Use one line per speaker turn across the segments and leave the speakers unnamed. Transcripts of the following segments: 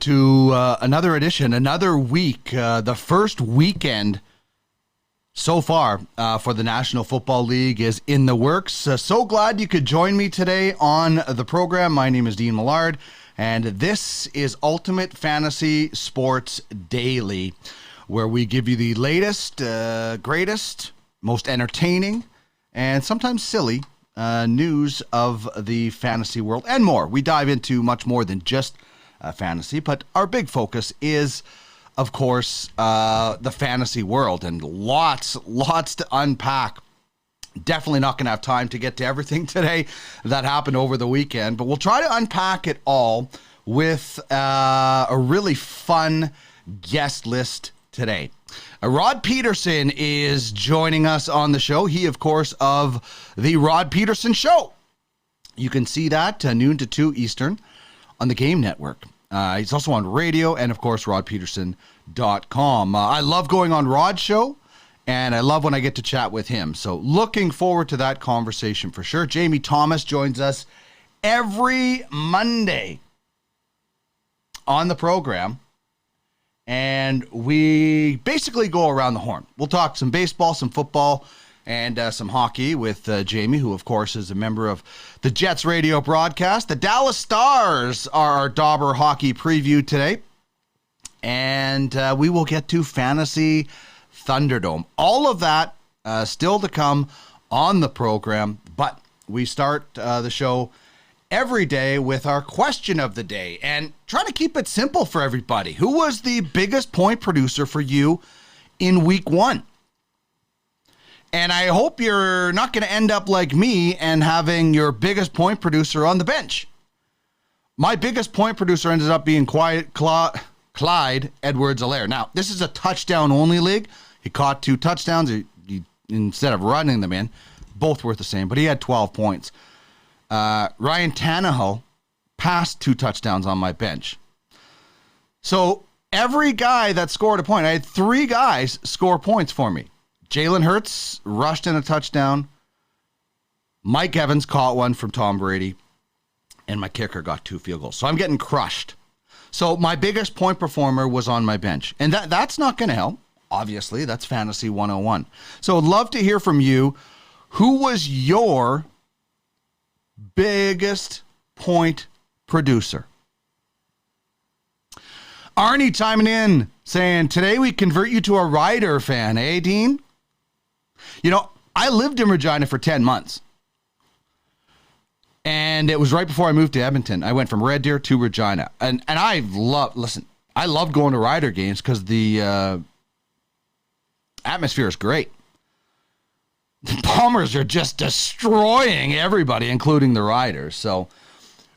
to another edition, another week, the first weekend so far for the National Football League is in the works. So glad you could join me today on the program. My name is Dean Millard, and this is Ultimate Fantasy Sports Daily, where we give you the latest, greatest, most entertaining, and sometimes silly news of the fantasy world and more. We dive into much more than just fantasy, but our big focus is, of course, the fantasy world, and lots to unpack. Definitely not going to have time to get to everything today that happened over the weekend, but we'll try to unpack it all with a really fun guest list today. Rod Pedersen is joining us on the show. He, of course, of the Rod Pedersen Show. You can see that noon to 2 Eastern on the Game Network. He's also on radio and, of course, rodpedersen.com. I love going on Rod's show, and I love when I get to chat with him. So looking forward to that conversation for sure. Jamie Thomas joins us every Monday on the program, and we basically go around the horn. We'll talk some baseball, some football, and some hockey with Jamie, who, of course, is a member of the Jets radio broadcast. The Dallas Stars are our Dobber Hockey preview today. And we will get to Fantasy Thunderdome. All of that still to come on the program. But we start the show every day with our question of the day, and trying to keep it simple for everybody. Who was the biggest point producer for you in week one? And I hope you're not going to end up like me and having your biggest point producer on the bench. My biggest point producer ended up being Clyde Edwards-Helaire. Now, this is a touchdown-only league. He caught 2 touchdowns instead of running them in. Both worth the same, but he had 12 points. Ryan Tannehill passed 2 touchdowns on my bench. So every guy that scored a point, I had 3 guys score points for me. Jalen Hurts rushed in a touchdown. Mike Evans caught one from Tom Brady. And my kicker got 2 field goals. So I'm getting crushed. So my biggest point performer was on my bench. And that's not going to help. Obviously, that's Fantasy 101. So I'd love to hear from you. Who was your biggest point producer? Arnie chiming in, saying, today we convert you to a Rider fan, eh, Dean? You know, I lived in Regina for 10 months. And it was right before I moved to Edmonton. I went from Red Deer to Regina. And I love going to Rider games because the atmosphere is great. The Bombers are just destroying everybody, including the Riders. So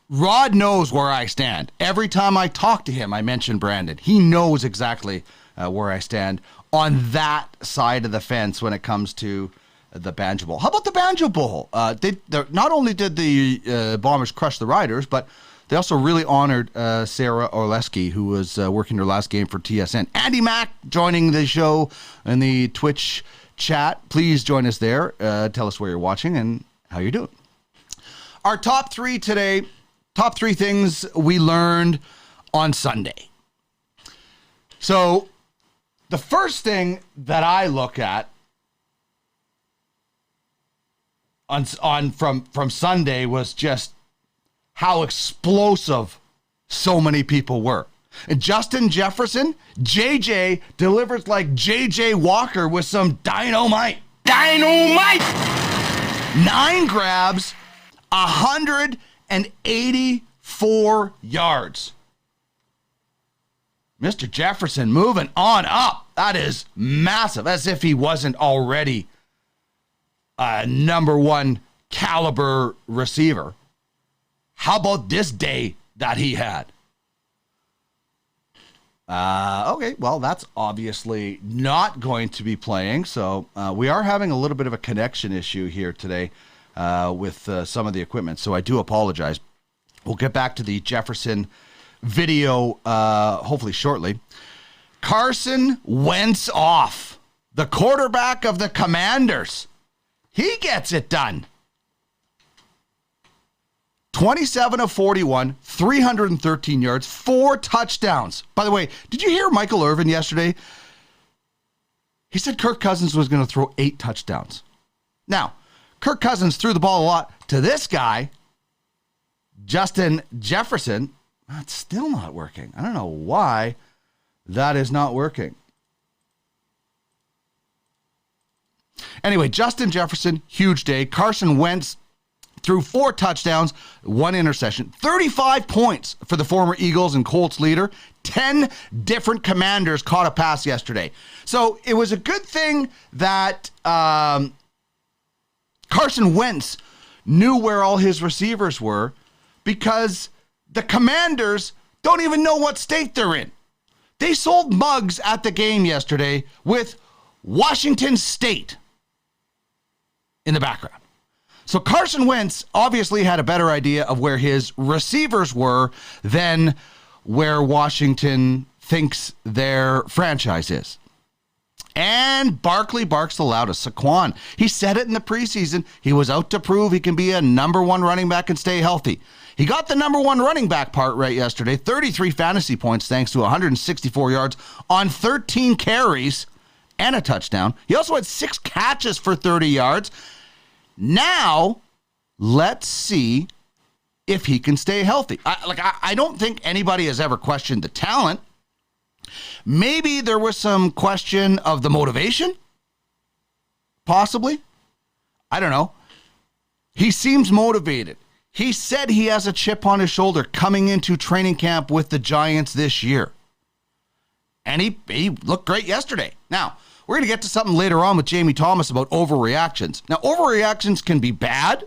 Rod knows where I stand. Every time I talk to him, I mention Brandon. He knows exactly where I stand on that side of the fence when it comes to the Banjo Bowl. How about the Banjo Bowl? Not only did the Bombers crush the Riders, but they also really honored Sarah Orleski, who was working her last game for TSN. Andy Mack joining the show in the Twitch chat. Please join us there. Tell us where you're watching and how you're doing. Our top 3 today, top 3 things we learned on Sunday. So the first thing that I look at from Sunday was just how explosive so many people were. And Justin Jefferson, JJ, delivers like JJ Walker with some dynamite. 9 grabs, 184 yards. Mr. Jefferson moving on up. That is massive, as if he wasn't already a number 1 caliber receiver. How about this day that he had? Okay, well, that's obviously not going to be playing. So we are having a little bit of a connection issue here today with some of the equipment. So I do apologize. We'll get back to the Jefferson video hopefully shortly. Carson Wentz off, the quarterback of the Commanders. He gets it done. 27 of 41, 313 yards, 4 touchdowns. By the way, did you hear Michael Irvin yesterday? He said Kirk Cousins was going to throw 8 touchdowns. Now, Kirk Cousins threw the ball a lot to this guy, Justin Jefferson. That's still not working. I don't know why that is not working. Anyway, Justin Jefferson, huge day. Carson Wentz threw 4 touchdowns, 1 interception, 35 points for the former Eagles and Colts leader. 10 different Commanders caught a pass yesterday. So it was a good thing that Carson Wentz knew where all his receivers were, because the Commanders don't even know what state they're in. They sold mugs at the game yesterday with Washington State in the background. So Carson Wentz obviously had a better idea of where his receivers were than where Washington thinks their franchise is. And Barkley barks the loudest. Saquon, he said it in the preseason. He was out to prove he can be a number 1 running back and stay healthy. He got the number 1 running back part right yesterday. 33 fantasy points thanks to 164 yards on 13 carries and a touchdown. He also had 6 catches for 30 yards. Now, let's see if he can stay healthy. I don't think anybody has ever questioned the talent. Maybe there was some question of the motivation. Possibly. I don't know. He seems motivated. He said he has a chip on his shoulder coming into training camp with the Giants this year. And he looked great yesterday. Now, we're going to get to something later on with Jamie Thomas about overreactions. Now, overreactions can be bad,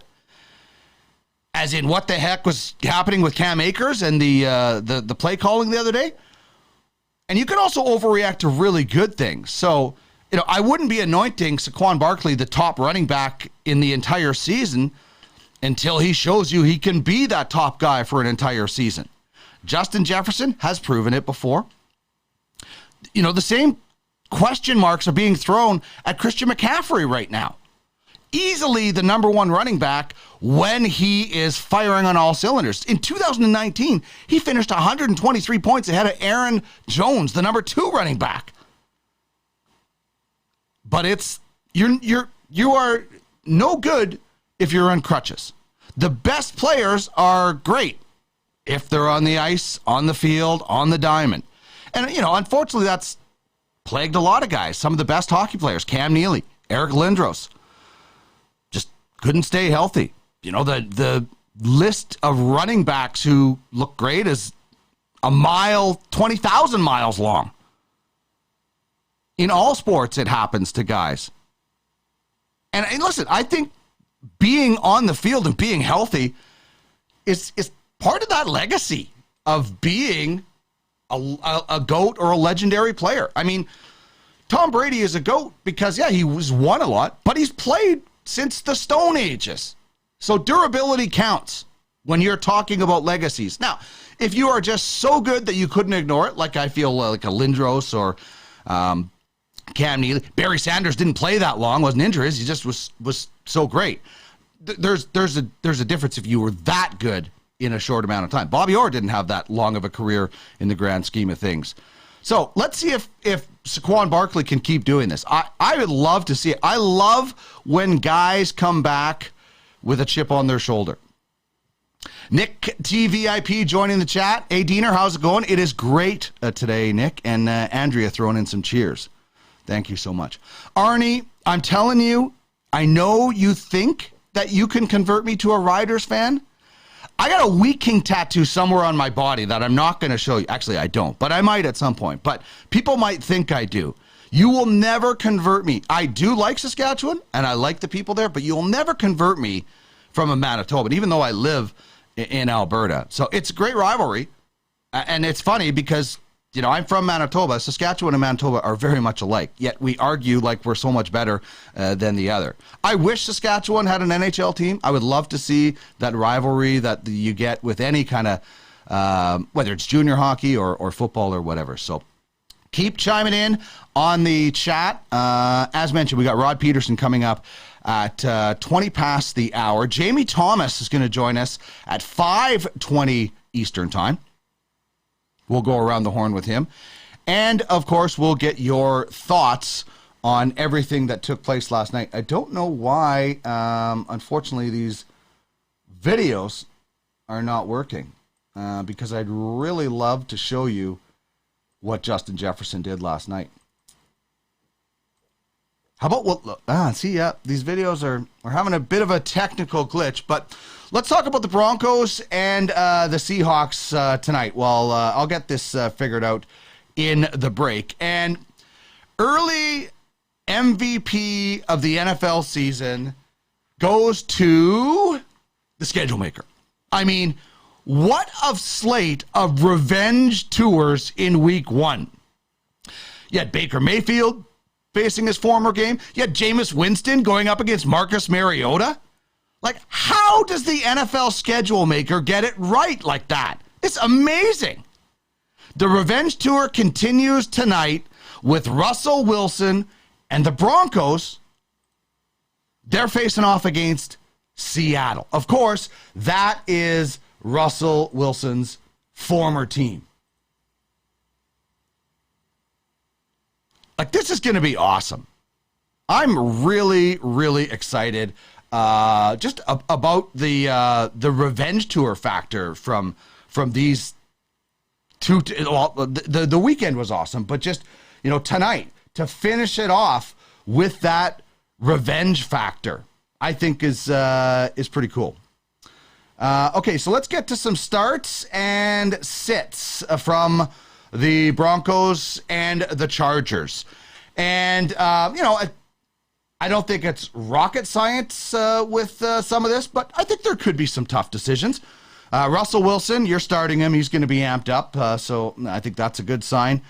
as in what the heck was happening with Cam Akers and the play calling the other day. And you can also overreact to really good things. So, I wouldn't be anointing Saquon Barkley the top running back in the entire season until he shows you he can be that top guy for an entire season. Justin Jefferson has proven it before. The same question marks are being thrown at Christian McCaffrey right now. Easily the number 1 running back when he is firing on all cylinders. In 2019, he finished 123 points ahead of Aaron Jones, the number 2 running back. But you are no good if you're on crutches. The best players are great if they're on the ice, on the field, on the diamond. And, unfortunately, that's plagued a lot of guys. Some of the best hockey players, Cam Neely, Eric Lindros, just couldn't stay healthy. The list of running backs who look great is 20,000 miles long. In all sports, it happens to guys. And listen, I think being on the field and being healthy is part of that legacy of being a GOAT or a legendary player. I mean, Tom Brady is a GOAT because, he was won a lot, but he's played since the Stone Ages. So durability counts when you're talking about legacies. Now, if you are just so good that you couldn't ignore it, like I feel like a Lindros or Cam Neely. Barry Sanders didn't play that long, wasn't injured. He just was so great. There's a difference if you were that good in a short amount of time. Bobby Orr didn't have that long of a career in the grand scheme of things. So let's see if Saquon Barkley can keep doing this. I would love to see it. I love when guys come back with a chip on their shoulder. Nick TVIP joining the chat. Hey, Diener, how's it going? It is great today, Nick. And Andrea throwing in some cheers. Thank you so much. Arnie, I'm telling you, I know you think that you can convert me to a Riders fan. I got a Wheat King tattoo somewhere on my body that I'm not going to show you. Actually, I don't, but I might at some point. But people might think I do. You will never convert me. I do like Saskatchewan, and I like the people there, but you'll never convert me from a Manitoban, even though I live in Alberta. So it's a great rivalry, and it's funny because, I'm from Manitoba. Saskatchewan and Manitoba are very much alike, yet we argue like we're so much better than the other. I wish Saskatchewan had an NHL team. I would love to see that rivalry that you get with any kind of, whether it's junior hockey or football or whatever. So keep chiming in on the chat. As mentioned, we got Rod Pedersen coming up at 20 past the hour. Jamie Thomas is going to join us at 5:20 Eastern Time. We'll go around the horn with him. And, of course, we'll get your thoughts on everything that took place last night. I don't know why, unfortunately, these videos are not working, because I'd really love to show you what Justin Jefferson did last night. How about what? These videos are having a bit of a technical glitch, but let's talk about the Broncos and the Seahawks tonight. Well, I'll get this figured out in the break. And early MVP of the NFL season goes to the schedule maker. I mean, what a slate of revenge tours in week one. You had Baker Mayfield facing his former game. You had Jameis Winston going up against Marcus Mariota. Like, how does the NFL schedule maker get it right like that? It's amazing. The revenge tour continues tonight with Russell Wilson and the Broncos. They're facing off against Seattle. Of course, that is Russell Wilson's former team. Like, this is going to be awesome. I'm really, really excited just about the revenge tour factor from these two. Well, the weekend was awesome, but just, tonight to finish it off with that revenge factor, I think is pretty cool. Okay, so let's get to some starts and sits from the Broncos and the Chargers. And, I don't think it's rocket science with some of this, but I think there could be some tough decisions. Russell Wilson, you're starting him. He's going to be amped up, so I think that's a good sign.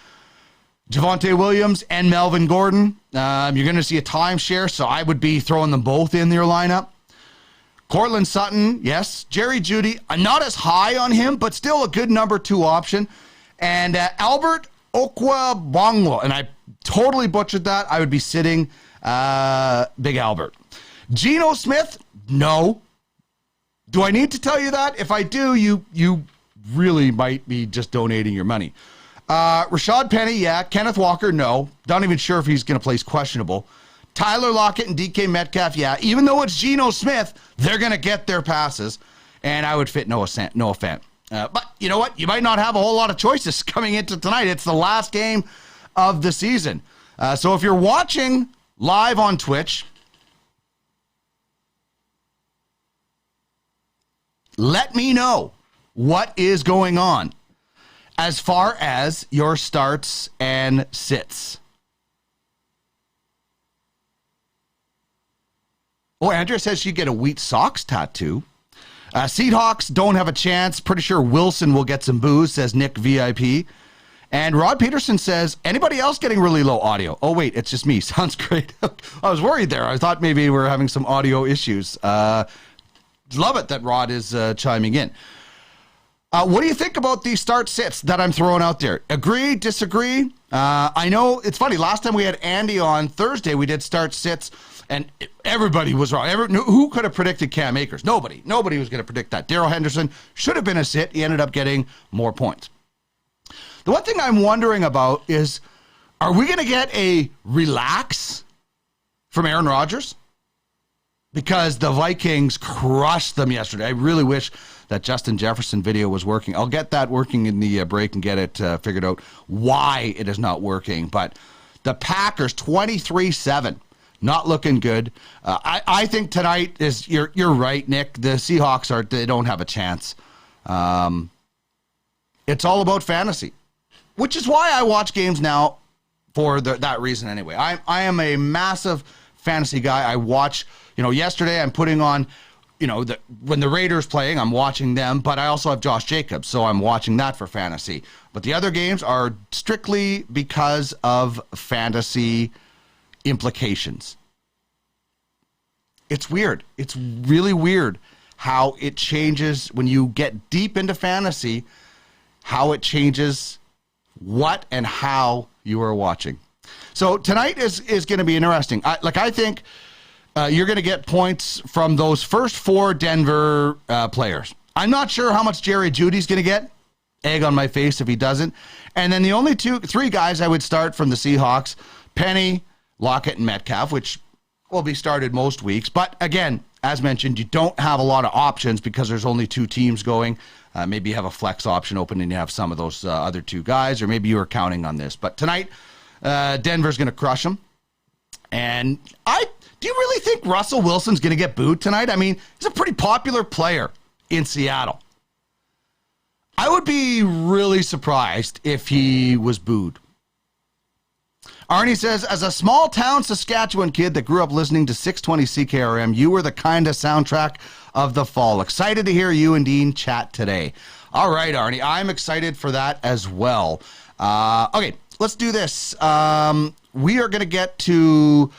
Javonte Williams and Melvin Gordon, you're going to see a timeshare, so I would be throwing them both in your lineup. Cortland Sutton, yes. Jerry Jeudy, I'm not as high on him, but still a good number 2 option. And Albert Okwabongo, and I totally butchered that. I would be sitting Big Albert. Geno Smith, no. Do I need to tell you that? If I do, you really might be just donating your money. Rashad Penny, yeah. Kenneth Walker, no. Not even sure if he's going to play questionable. Tyler Lockett and DK Metcalf, yeah. Even though it's Geno Smith, they're going to get their passes. And I would fit Noah Fant. But you know what? You might not have a whole lot of choices coming into tonight. It's the last game of the season. So if you're watching live on Twitch, let me know what is going on as far as your starts and sits. Oh, Andrea says she get a Wheat Sox tattoo. Seahawks don't have a chance. Pretty sure Wilson will get some booze, says Nick VIP. And Rod Peterson says, anybody else getting really low audio? Oh, wait, it's just me. Sounds great. I was worried there. I thought maybe we're having some audio issues. Love it that Rod is chiming in. What do you think about these start sits that I'm throwing out there? Agree, disagree? I know it's funny. Last time we had Andy on Thursday, we did start sits. And everybody was wrong. Who could have predicted Cam Akers? Nobody. Nobody was going to predict that. Darrell Henderson should have been a sit. He ended up getting more points. The one thing I'm wondering about is, are we going to get a relax from Aaron Rodgers? Because the Vikings crushed them yesterday. I really wish that Justin Jefferson video was working. I'll get that working in the break and get it figured out why it is not working. But the Packers, 23-7. Not looking good. I think tonight is, you're right, Nick. The Seahawks they don't have a chance. It's all about fantasy, which is why I watch games now for that reason anyway. I am a massive fantasy guy. I watch, yesterday I'm putting on, when the Raiders playing, I'm watching them, but I also have Josh Jacobs, so I'm watching that for fantasy. But the other games are strictly because of fantasy implications. It's weird. It's really weird how it changes when you get deep into fantasy, how it changes what and how you are watching. So tonight is going to be interesting. I think you're going to get points from those first 4 Denver players. I'm not sure how much Jerry Judy's going to get. Egg on my face if he doesn't. And then the only 3 guys I would start from the Seahawks, Penny, Lockett, and Metcalf, which will be started most weeks. But again, as mentioned, you don't have a lot of options because there's only 2 teams going. Maybe you have a flex option open and you have some of those other 2 guys, or maybe you were counting on this. But tonight, Denver's going to crush them. And do you really think Russell Wilson's going to get booed tonight? I mean, he's a pretty popular player in Seattle. I would be really surprised if he was booed. Arnie says, as a small town Saskatchewan kid that grew up listening to 620 CKRM, you were the kind of soundtrack of the fall. Excited to hear you and Dean chat today. All right, Arnie, I'm excited for that as well. Okay, let's do this. We are going to get to...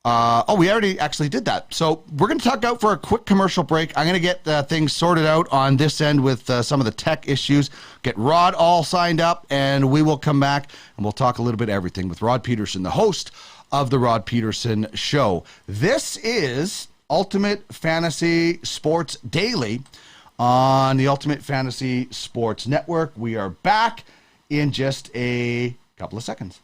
we already actually did that. So we're going to tuck out for a quick commercial break. I'm going to get things sorted out on this end with some of the tech issues. Get Rod all signed up, and we will come back, and we'll talk a little bit of everything with Rod Pedersen, the host of The Rod Pedersen Show. This is Ultimate Fantasy Sports Daily on the Ultimate Fantasy Sports Network. We are back in just a couple of seconds.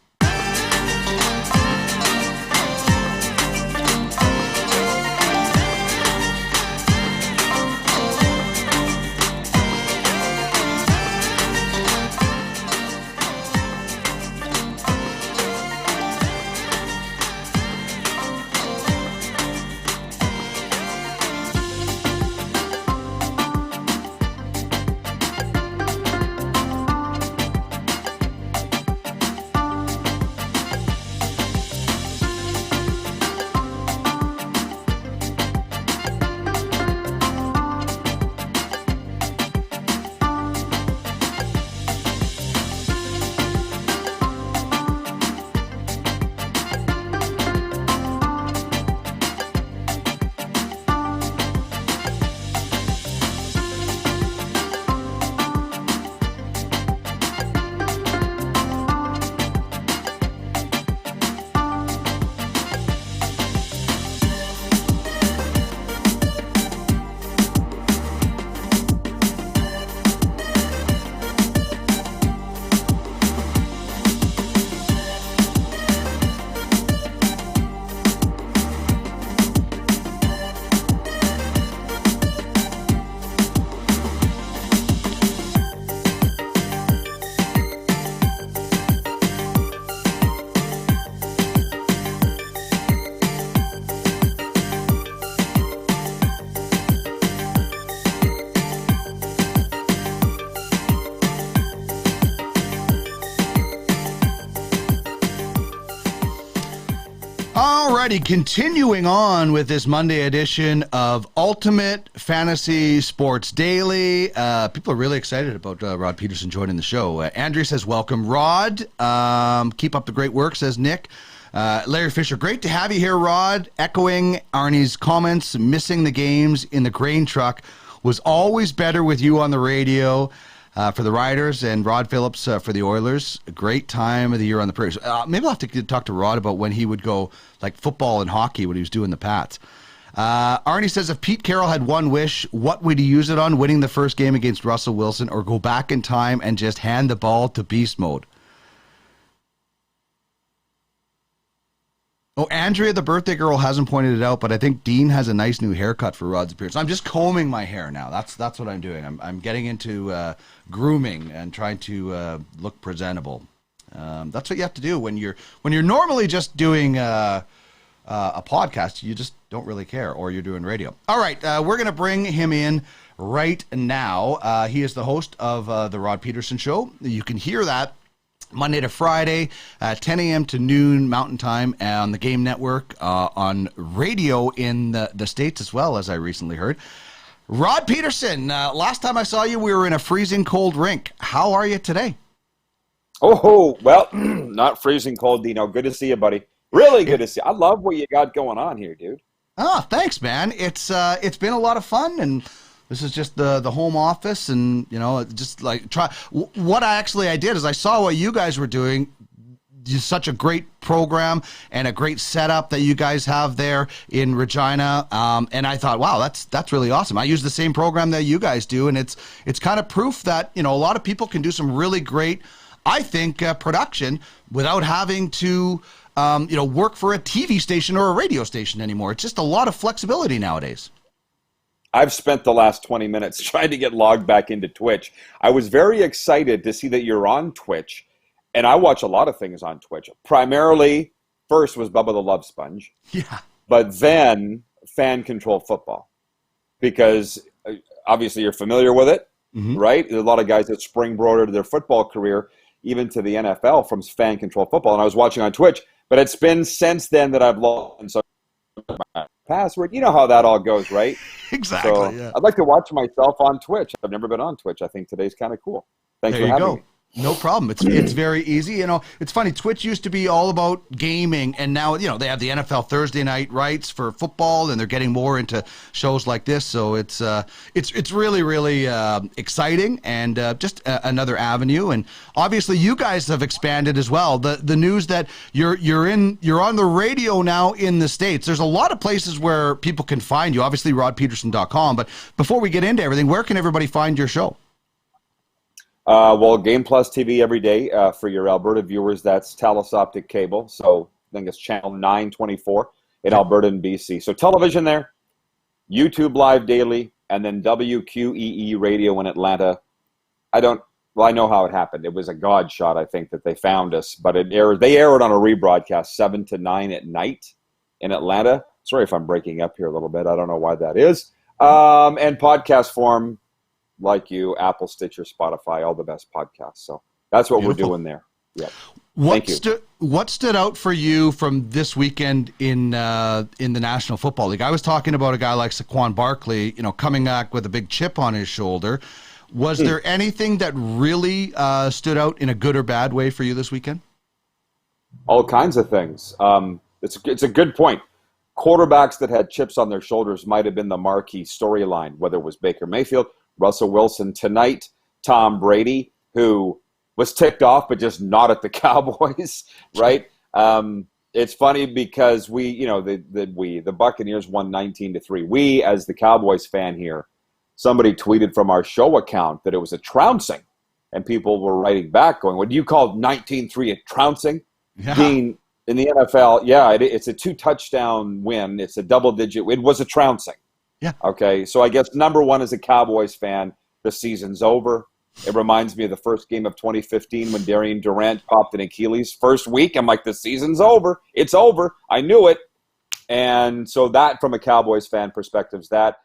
Alrighty, continuing on with this Monday edition of Ultimate Fantasy Sports Daily. People are really excited about Rod Pedersen joining the show. Andrew says, welcome, Rod. Keep up the great work, says Nick. Larry Fisher, great to have you here, Rod. Echoing Arnie's comments, missing the games in the grain truck was always better with you on the radio. For the Riders and Rod Phillips for the Oilers. A great time of the year on the prairie. Maybe I'll have to talk to Rod about when he would go like football and hockey when he was doing the Pats. Arnie says, if Pete Carroll had one wish, what would he use it on? Winning the first game against Russell Wilson, or go back in time and just hand the ball to beast mode? Oh, Andrea, the birthday girl, hasn't pointed it out, but I think Dean has a nice new haircut for Rod's appearance. I'm just combing my hair now. That's what I'm doing. I'm getting into grooming and trying to look presentable. That's what you have to do when you're normally just doing a podcast. You just don't really care, or you're doing radio. All right, we're going to bring him in right now. He is the host of the Rod Pedersen Show. You can hear that Monday to Friday, 10 a.m. to noon Mountain Time on the Game Network, on radio in the States as well, as I recently heard. Rod Pedersen, last time I saw you, we were in a freezing cold rink. How are you today?
Oh, well, not freezing cold, Dino. Good to see you, buddy. Really good to see you. I love what you got going on here, dude.
Oh, thanks, man. It's been a lot of fun, and this is just the home office, and just like what I did is I saw what you guys were doing. such a great program and a great setup that you guys have there in Regina. And I thought, wow, that's really awesome. I use the same program that you guys do, and it's kind of proof that, a lot of people can do some really great, I think, production without having to, work for a TV station or a radio station anymore. It's just a lot of flexibility nowadays.
I've spent the last 20 minutes trying to get logged back into Twitch. I was very excited to see that you're on Twitch, and I watch a lot of things on Twitch. Primarily, first was Bubba the Love Sponge, but then Fan Control Football, because obviously you're familiar with it, right? There's a lot of guys that springboarded their football career, even to the NFL, from Fan Control Football, and I was watching on Twitch, but it's been since then that I've logged in. My password, you know how that all goes, right?
Exactly.
So
yeah.
I'd like to watch myself on Twitch. I've never been on Twitch. I think today's kind of cool. Thanks for having me.
No problem. It's very easy. It's funny. Twitch used to be all about gaming, and now they have the NFL Thursday night rights for football, and they're getting more into shows like this. So it's really really exciting, and just another avenue. And obviously, you guys have expanded as well. The news that you're on the radio now in the States. There's a lot of places where people can find you. Obviously, rodpedersen.com. But before we get into everything, where can everybody find your show?
Well, Game Plus TV every day for your Alberta viewers. That's Telus Optic Cable. So I think it's channel 924 in Alberta and BC. So television there, YouTube Live daily, and then WQEE Radio in Atlanta. I know how it happened. It was a God shot, I think, that they found us. But they aired on a rebroadcast 7 to 9 at night in Atlanta. Sorry if I'm breaking up here a little bit. I don't know why that is. And podcast form, like you, Apple, Stitcher, Spotify, all the best podcasts. So that's what
Beautiful.
We're doing there. Yeah.
What stood out for you from this weekend in the National Football League? I was talking about a guy like Saquon Barkley, coming back with a big chip on his shoulder. Was there anything that really stood out in a good or bad way for you this weekend?
All kinds of things. It's a good point. Quarterbacks that had chips on their shoulders might have been the marquee storyline, whether it was Baker Mayfield, Russell Wilson tonight, Tom Brady, who was ticked off but just not at the Cowboys, right? It's funny because the Buccaneers won 19-3. We, as the Cowboys fan here, somebody tweeted from our show account that it was a trouncing, and people were writing back going, "What do you call 19-3 a trouncing?"
Yeah.
Being in the NFL, it's a 2-touchdown win. It's a double-digit. It was a trouncing.
Yeah.
Okay, so I guess number one, as a Cowboys fan, the season's over. It reminds me of the first game of 2015 when Darian Durant popped an Achilles. First week, I'm like, the season's over. It's over. I knew it. And so that, from a Cowboys fan perspective, is that.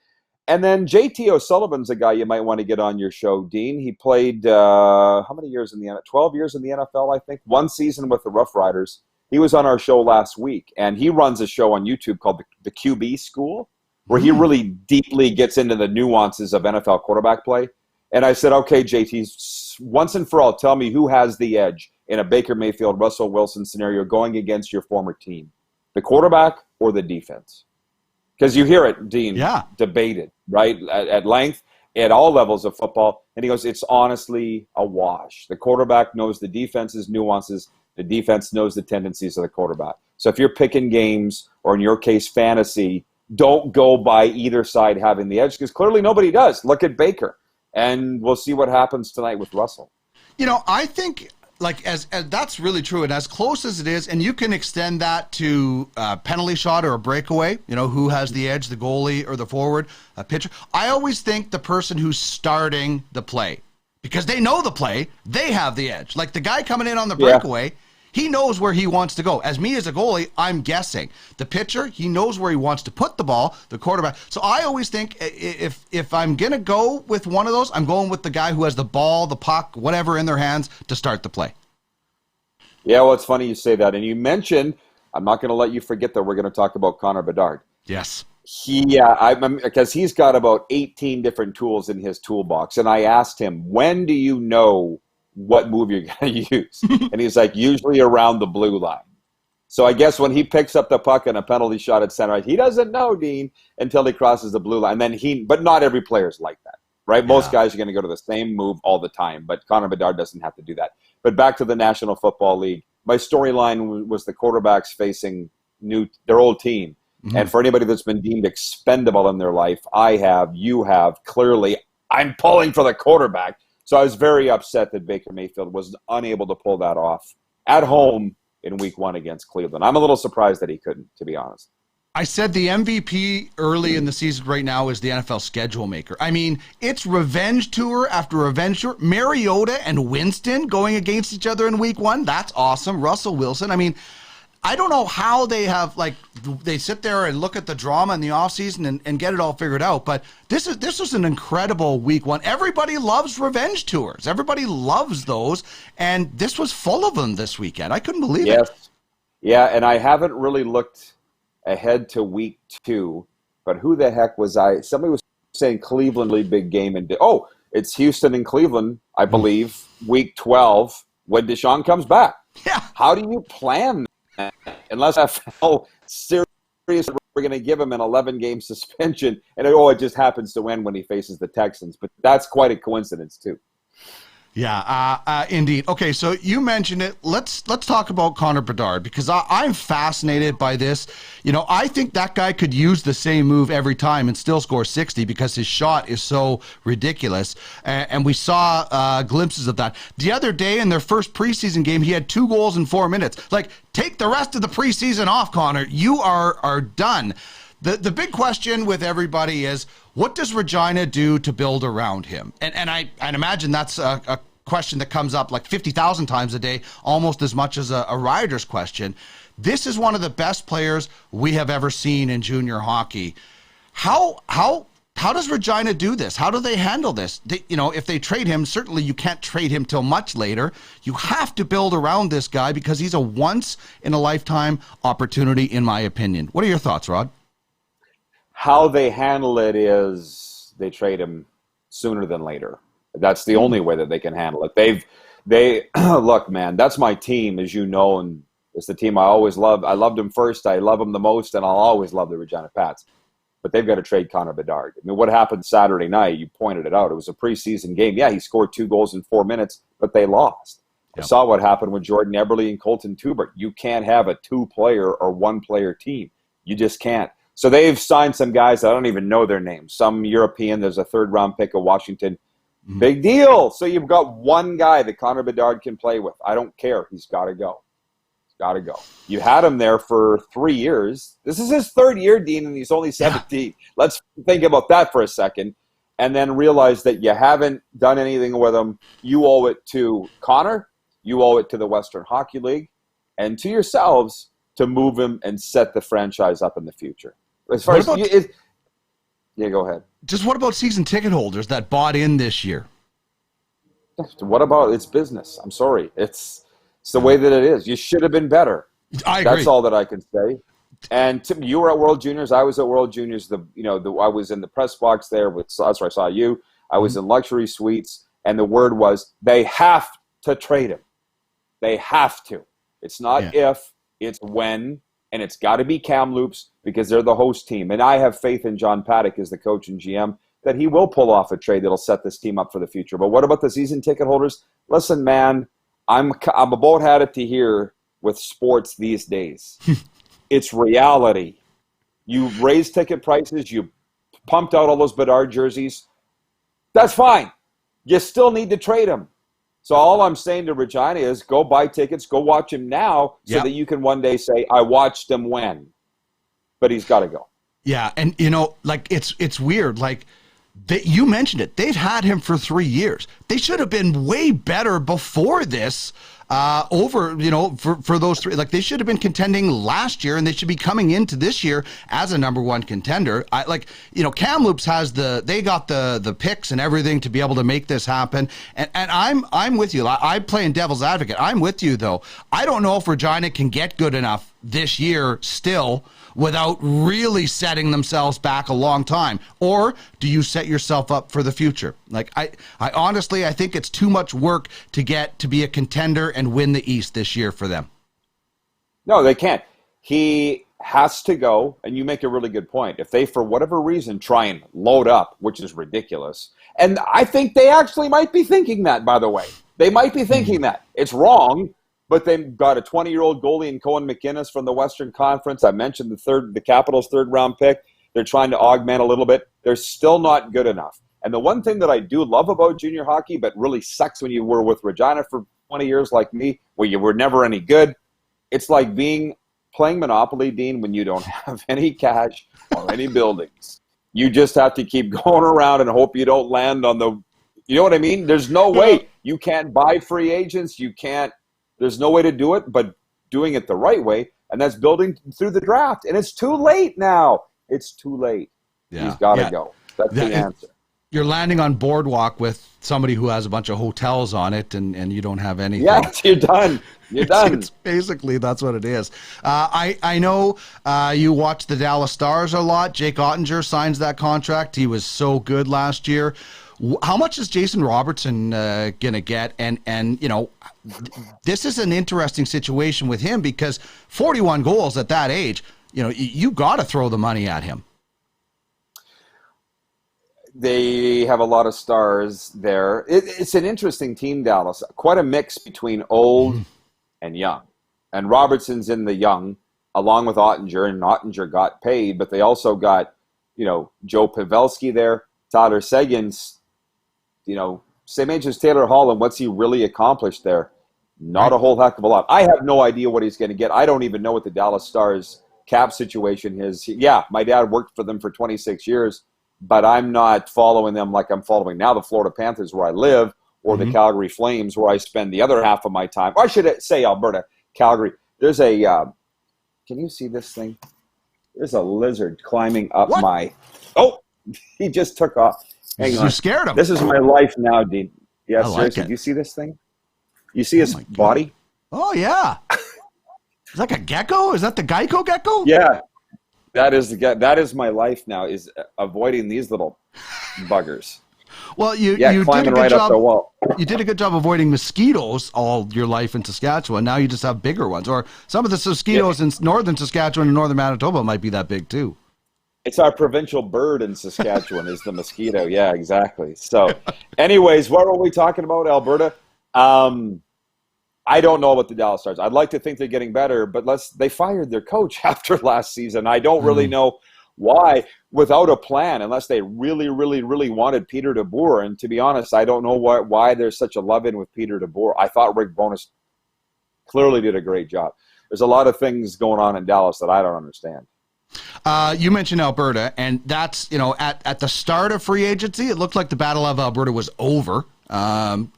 And then JT O'Sullivan's a guy you might want to get on your show, Dean. He played, how many years in the NFL? 12 years in the NFL, I think. 1 season with the Rough Riders. He was on our show last week, and he runs a show on YouTube called the QB School, where he really deeply gets into the nuances of NFL quarterback play. And I said, okay, JT, once and for all, tell me who has the edge in a Baker Mayfield, Russell Wilson scenario going against your former team, the quarterback or the defense? Because you hear it, Dean, debated, right, at length, at all levels of football. And he goes, it's honestly a wash. The quarterback knows the defense's nuances. The defense knows the tendencies of the quarterback. So if you're picking games, or in your case, fantasy, don't go by either side having the edge, because clearly nobody does. Look at Baker, and we'll see what happens tonight with Russell.
I think as that's really true, and as close as it is, and you can extend that to a penalty shot or a breakaway, who has the edge, the goalie or the forward, a pitcher. I always think the person who's starting the play, because they know the play, they have the edge. Like the guy coming in on the breakaway, he knows where he wants to go. As me as a goalie, I'm guessing. The pitcher, he knows where he wants to put the ball, the quarterback. So I always think if I'm going to go with one of those, I'm going with the guy who has the ball, the puck, whatever in their hands to start the play.
Yeah, well, it's funny you say that. And you mentioned, I'm not going to let you forget that we're going to talk about Connor Bedard.
Yes.
Because he's got about 18 different tools in his toolbox. And I asked him, when do you know what move you're going to use? And he's like, usually around the blue line. So I guess when he picks up the puck and a penalty shot at center, he doesn't know, Dean, until he crosses the blue line. But not every player's like that, right? Most guys are going to go to the same move all the time, but Connor Bedard doesn't have to do that. But back to the National Football League, my storyline was the quarterbacks facing their old team. Mm-hmm. And for anybody that's been deemed expendable in their life, you have, clearly, I'm pulling for the quarterback. So I was very upset that Baker Mayfield was unable to pull that off at home in week 1 against Cleveland. I'm a little surprised that he couldn't, to be honest.
I said the MVP early in the season right now is the NFL schedule maker. I mean, it's revenge tour after revenge tour. Mariota and Winston going against each other in week 1. That's awesome. Russell Wilson. I mean, I don't know how they have, they sit there and look at the drama in the offseason and get it all figured out. But this was an incredible week 1. Everybody loves revenge tours. Everybody loves those. And this was full of them this weekend. I couldn't believe it.
Yeah, and I haven't really looked ahead to week 2, but who the heck was I? Somebody was saying Cleveland really big game, and it's Houston and Cleveland, I believe, week 12 when Deshaun comes back.
Yeah,
how do you plan that? Unless FL seriously we're going to give him an 11-game suspension, and it just happens to win when he faces the Texans, but that's quite a coincidence too.
Yeah, indeed. Okay, so you mentioned it. Let's talk about Connor Bedard, because I'm fascinated by this. You know, I think that guy could use the same move every time and still score 60 because his shot is so ridiculous. And we saw glimpses of that. The other day in their first preseason game, he had 2 goals in 4 minutes. Like, take the rest of the preseason off, Connor. You are done. The big question with everybody is, what does Regina do to build around him? And I'd imagine that's a question that comes up like 50,000 times a day, almost as much as a Riders question. This is one of the best players we have ever seen in junior hockey. How does Regina do this? How do they handle this? If they trade him, certainly you can't trade him till much later. You have to build around this guy because he's a once-in-a-lifetime opportunity, in my opinion. What are your thoughts, Rod?
How they handle it is they trade him sooner than later. That's the only way that they can handle it. They look, man, that's my team, as you know, and it's the team I always loved. I loved him first. I love him the most, and I'll always love the Regina Pats. But they've got to trade Connor Bedard. I mean, what happened Saturday night, you pointed it out. It was a preseason game. Yeah, he scored 2 goals in 4 minutes, but they lost. Yep. I saw what happened with Jordan Eberle and Colton Tuber. You can't have a 2-player or 1-player team. You just can't. So they've signed some guys, I don't even know their names. Some European, there's a 3rd-round pick of Washington. Mm-hmm. Big deal. So you've got one guy that Connor Bedard can play with. I don't care. He's got to go. He's got to go. You had him there for 3 years. This is his 3rd year, Dean, and he's only 17. Yeah. Let's think about that for a second and then realize that you haven't done anything with him. You owe it to Connor. You owe it to the Western Hockey League and to yourselves to move him and set the franchise up in the future. As far as yeah, go ahead.
Just what about season ticket holders that bought in this year?
What about it's business? I'm sorry. It's the way that it is. You should have been better.
I agree.
That's all that I can say. And Tim, you were at World Juniors. I was at World Juniors. I was in the press box there. That's where I saw you. I was in luxury suites, and the word was they have to trade him. They have to. It's not if, it's when. And it's got to be Kamloops because they're the host team. And I have faith in John Paddock as the coach and GM that he will pull off a trade that'll set this team up for the future. But what about the season ticket holders? Listen, man, I'm about had it to here with sports these days. It's reality. You raise ticket prices. You pumped out all those Bedard jerseys. That's fine. You still need to trade them. So all I'm saying to Regina is go buy tickets, go watch him now so that you can one day say, I watched him when. But he's got to go. Yeah,
and, it's weird. You mentioned it. They've had him for 3 years. They should have been way better before this for those 3. They should have been contending last year, and they should be coming into this year as a number 1 contender. Kamloops has they got the picks and everything to be able to make this happen. And I'm with you. I'm playing devil's advocate. I'm with you, though. I don't know if Regina can get good enough this year still without really setting themselves back a long time? Or do you set yourself up for the future? I honestly, I think it's too much work to get to be a contender and win the East this year for them.
No, they can't. He has to go, and you make a really good point. If they, for whatever reason, try and load up, which is ridiculous, and I think they actually might be thinking that, by the way. They might be thinking that. It's wrong, But they've got a 20-year-old goalie in Cohen McInnes from the Western Conference. I mentioned the Capitals' third-round pick. They're trying to augment a little bit. They're still not good enough. And the one thing that I do love about junior hockey, but really sucks when you were with Regina for 20 years like me, where you were never any good, it's like playing Monopoly, Dean, when you don't have any cash or any buildings. You just have to keep going around and hope you don't land on the – you know what I mean? There's no way. You can't buy free agents. You can't – there's no way to do it but doing it the right way, and that's building through the draft. And it's too late now. It's too late.
Yeah.
He's got to go. That's the answer.
You're landing on Boardwalk with somebody who has a bunch of hotels on it, and you don't have anything.
Yeah, you're done. You're done.
It's basically, that's what it is. I know you watch the Dallas Stars a lot. Jake Ottinger signs that contract. He was so good last year. How much is Jason Robertson going to get? And you know, this is an interesting situation with him because 41 goals at that age, you know, you got to throw the money at him.
They have a lot of stars there. It's an interesting team, Dallas. Quite a mix between old and young. And Robertson's in the young, along with Ottinger, and Ottinger got paid, but they also got, you know, Joe Pavelski there, Tyler Seguin's, you know, same age as Taylor Hall, and what's he really accomplished there? Not a whole heck of a lot. I have no idea what he's going to get. I don't even know what the Dallas Stars cap situation is. Yeah, my dad worked for them for 26 years. But I'm not following them like I'm following now the Florida Panthers where I live or the Calgary Flames where I spend the other half of my time. Or I should say Alberta, Calgary. There's a can you see this thing? There's a lizard climbing up my – oh, he just took off. Hang on.
You scared him.
This is my life now, Dean. Yeah,
seriously.
Like do you see this thing? You see his body?
Oh, yeah. Is that like a gecko? Is that the Geico gecko?
Yeah. That is my life now, is avoiding these little buggers.
Well, you
climbing right up the wall.
You did a good job avoiding mosquitoes all your life in Saskatchewan. Now you just have bigger ones. Or some of the mosquitoes in northern Saskatchewan and northern Manitoba might be that big too.
It's our provincial bird in Saskatchewan is the mosquito. Yeah, exactly. So anyways, what were we talking about, Alberta? I don't know about the Dallas Stars. I'd like to think they're getting better, but they fired their coach after last season. I don't really know why, without a plan, unless they really, really, really wanted Peter DeBoer. And to be honest, I don't know why there's such a love-in with Peter DeBoer. I thought Rick Bowness clearly did a great job. There's a lot of things going on in Dallas that I don't understand.
You mentioned Alberta, and that's, you know, at the start of free agency, it looked like the Battle of Alberta was over. You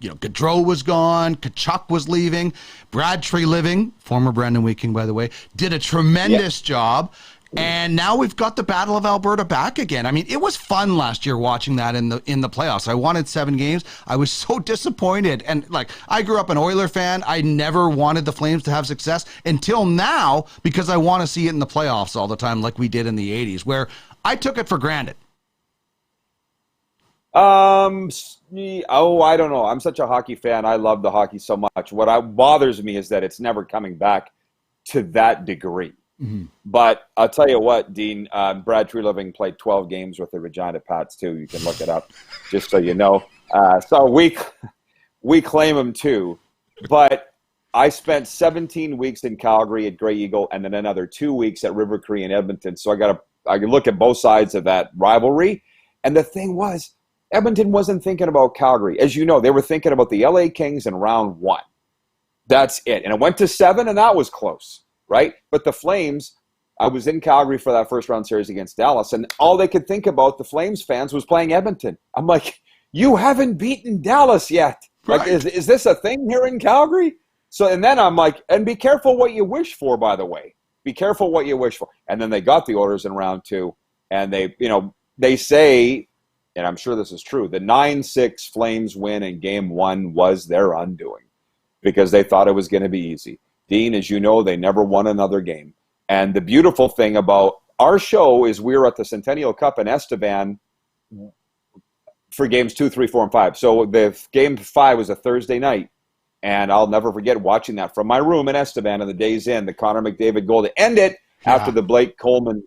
know, Gaudreau was gone, Kachuk was leaving, Brad Treliving, former Brendan Weeking, by the way, did a tremendous job. And now we've got the Battle of Alberta back again. I mean, it was fun last year watching that in the playoffs. I wanted 7 games. I was so disappointed. And like, I grew up an Oiler fan. I never wanted the Flames to have success until now because I want to see it in the playoffs all the time like we did in the 80s, where I took it for granted.
I don't know. I'm such a hockey fan. I love the hockey so much. What bothers me is that it's never coming back to that degree. But I'll tell you what, Dean, Brad Treliving played 12 games with the Regina Pats too. You can look it up just so you know. So we claim him too. But I spent 17 weeks in Calgary at Grey Eagle and then another 2 weeks at River Cree in Edmonton. So I can look at both sides of that rivalry. And the thing was, Edmonton wasn't thinking about Calgary. As you know, they were thinking about the LA Kings in round 1. That's it. And it went to 7, and that was close, right? But the Flames, I was in Calgary for that first round series against Dallas, and all they could think about, the Flames fans, was playing Edmonton. I'm like, you haven't beaten Dallas yet. Like,
Right.
is this a thing here in Calgary? So, and then I'm like, and be careful what you wish for, by the way. Be careful what you wish for. And then they got the Oilers in round 2, and they say, and I'm sure this is true, the 9-6 Flames win in game 1 was their undoing because they thought it was going to be easy. Dean, as you know, they never won another game. And the beautiful thing about our show is we were at the Centennial Cup in Estevan for games 2, 3, 4, and 5. So the game 5 was a Thursday night, and I'll never forget watching that from my room in Estevan in the Days Inn, the Connor McDavid goal to end it after the Blake Coleman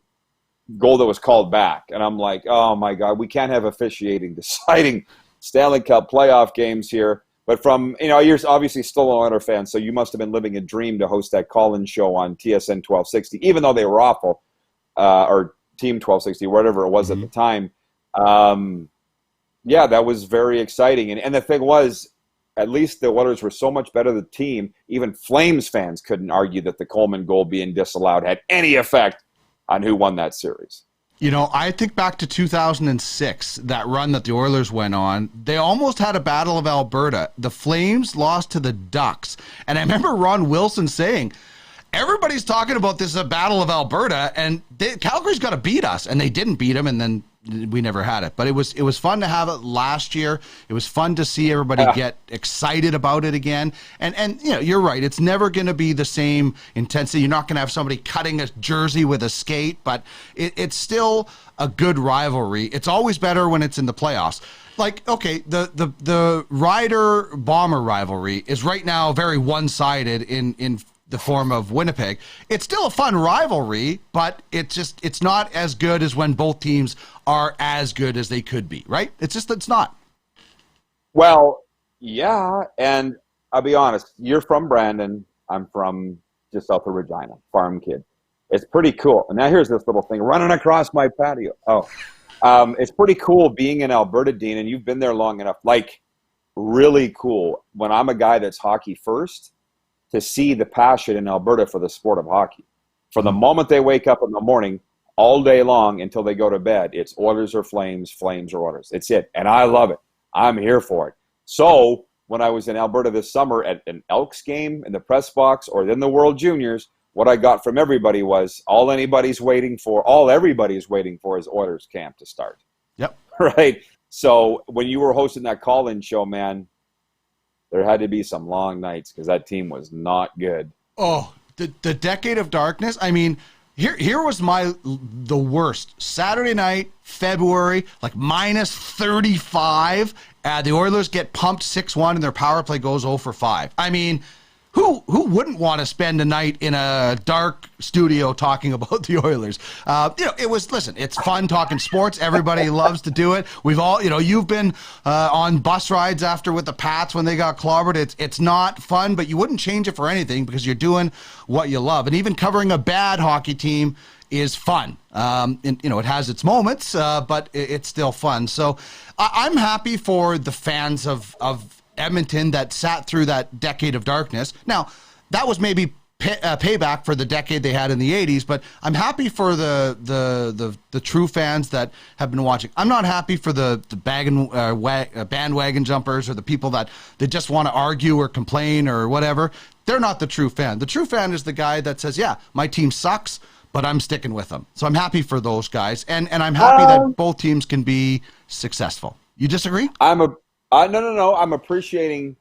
goal that was called back. And I'm like, oh my God, we can't have officiating deciding Stanley Cup playoff games here. But from, you're obviously still an Oilers fan, so you must have been living a dream to host that call-in show on TSN 1260, even though they were awful, or Team 1260, whatever it was at the time. Yeah, that was very exciting. And the thing was, at least the Oilers were so much better the team, even Flames fans couldn't argue that the Coleman goal being disallowed had any effect on who won that series.
I think back to 2006, that run that the Oilers went on, they almost had a Battle of Alberta. The Flames lost to the Ducks. And I remember Ron Wilson saying, everybody's talking about this Battle of Alberta, and Calgary's got to beat us. And they didn't beat them, and then we never had it. But it was fun to have it last year. It was fun to see everybody get excited about it again. And you're right. It's never going to be the same intensity. You're not going to have somebody cutting a jersey with a skate, but it's still a good rivalry. It's always better when it's in the playoffs. Like, okay, the Rider-Bomber rivalry is right now very one-sided in the form of Winnipeg. It's still a fun rivalry, but it's not as good as when both teams are as good as they could be, right? It's not.
Well, yeah, and I'll be honest, you're from Brandon, I'm from just south of Regina, farm kid. It's pretty cool. And now here's this little thing running across my patio. It's pretty cool being in Alberta, Dean, and you've been there long enough. Like, really cool. When I'm a guy that's hockey first, to see the passion in Alberta for the sport of hockey. From the moment they wake up in the morning, all day long until they go to bed, it's Oilers or Flames, Flames or Oilers. It's it. And I love it. I'm here for it. So when I was in Alberta this summer at an Elks game in the press box or in the World Juniors, what I got from everybody was all everybody's waiting for is Oilers camp to start.
Yep.
Right? So when you were hosting that call-in show, man, there had to be some long nights because that team was not good.
Oh, the decade of darkness. I mean, here was the worst. Saturday night, February, like minus 35. The Oilers get pumped 6-1 and their power play goes 0 for 5. I mean, who wouldn't want to spend a night in a dark studio talking about the Oilers? It's fun talking sports. Everybody loves to do it. We've all, you've been on bus rides after with the Pats when they got clobbered. It's not fun, but you wouldn't change it for anything because you're doing what you love. And even covering a bad hockey team is fun. It has its moments, but it's still fun. So I'm happy for the fans of Edmonton that sat through that decade of darkness. Now, that was maybe payback for the decade they had in the 80s, but I'm happy for the true fans that have been watching. I'm not happy for the bandwagon jumpers or the people that they just want to argue or complain or whatever. They're not the true fan. The true fan is the guy that says, yeah, my team sucks, but I'm sticking with them. So I'm happy for those guys, and I'm happy that both teams can be successful. You disagree?
No. I'm appreciating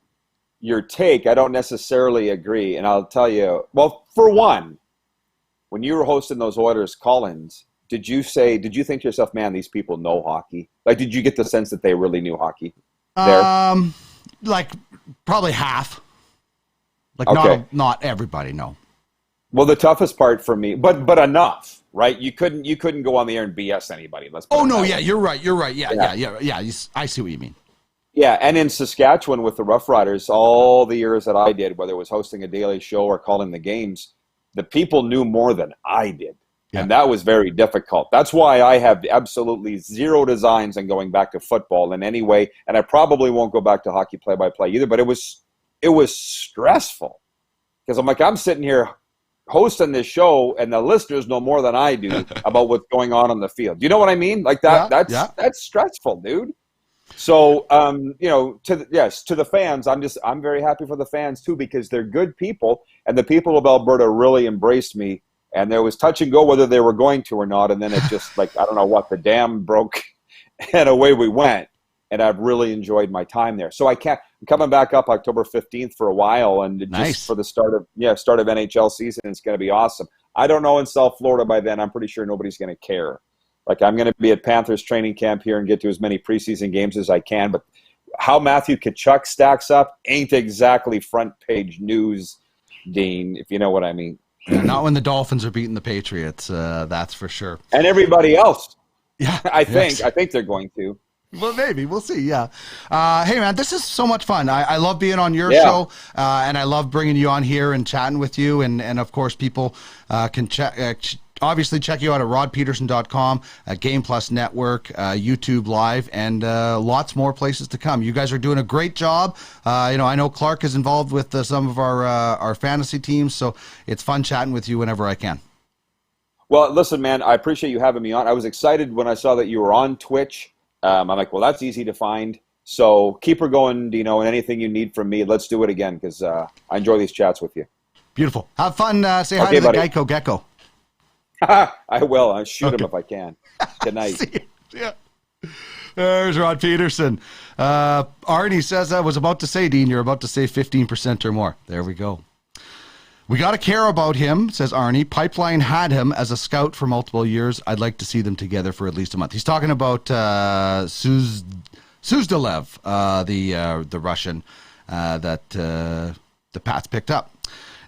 your take. I don't necessarily agree. And I'll tell you, well, for one, when you were hosting those Oilers call-ins, did you think to yourself, man, these people know hockey? Like, did you get the sense that they really knew hockey there?
Like probably half. Like
okay.
not everybody, no.
Well, the toughest part for me, but enough, right? You couldn't go on the air and BS anybody.
You're right. Yeah. I see what you mean.
Yeah, and in Saskatchewan with the Rough Riders, all the years that I did, whether it was hosting a daily show or calling the games, the people knew more than I did. Yeah. And that was very difficult. That's why I have absolutely zero designs on going back to football in any way, and I probably won't go back to hockey play-by-play either, but it was stressful. Because I'm sitting here hosting this show, and the listeners know more than I do about what's going on the field. Do you know what I mean? Like that. That's stressful, dude. So, to the fans, I'm very happy for the fans too, because they're good people, and the people of Alberta really embraced me. And there was touch and go whether they were going to or not, and then it just I don't know what, the dam broke, and away we went. And I've really enjoyed my time there. So I'm coming back up October 15th for a while, and just for the start of NHL season, it's going to be awesome. I don't know in South Florida by then. I'm pretty sure nobody's going to care. Like, I'm going to be at Panthers training camp here and get to as many preseason games as I can. But how Matthew Tkachuk stacks up ain't exactly front page news, Dean, if you know what I mean.
Yeah, not when the Dolphins are beating the Patriots, that's for sure.
And everybody else.
Yeah,
I think they're going to.
Well, maybe. We'll see. Yeah. Hey, man, this is so much fun. I love being on your show, and I love bringing you on here and chatting with you. And of course, people can obviously check you out at rodpedersen.com, Game Plus Network, YouTube Live, and lots more places to come. You guys are doing a great job. I know Clark is involved with some of our fantasy teams, so it's fun chatting with you whenever I can.
Well, listen, man, I appreciate you having me on. I was excited when I saw that you were on Twitch. I'm like, well, that's easy to find. So keep her going, Dino, and anything you need from me, let's do it again, because I enjoy these chats with you.
Beautiful. Have fun. Say hi to the Geico Gecko.
I will. I'll shoot him if I can. Good night.
Yeah. There's Rod Pedersen. Arnie says, I was about to say, Dean, you're about to say 15% or more. There we go. We got to care about him, says Arnie. Pipeline had him as a scout for multiple years. I'd like to see them together for at least a month. He's talking about Suzdalev, the Russian that the Pats picked up.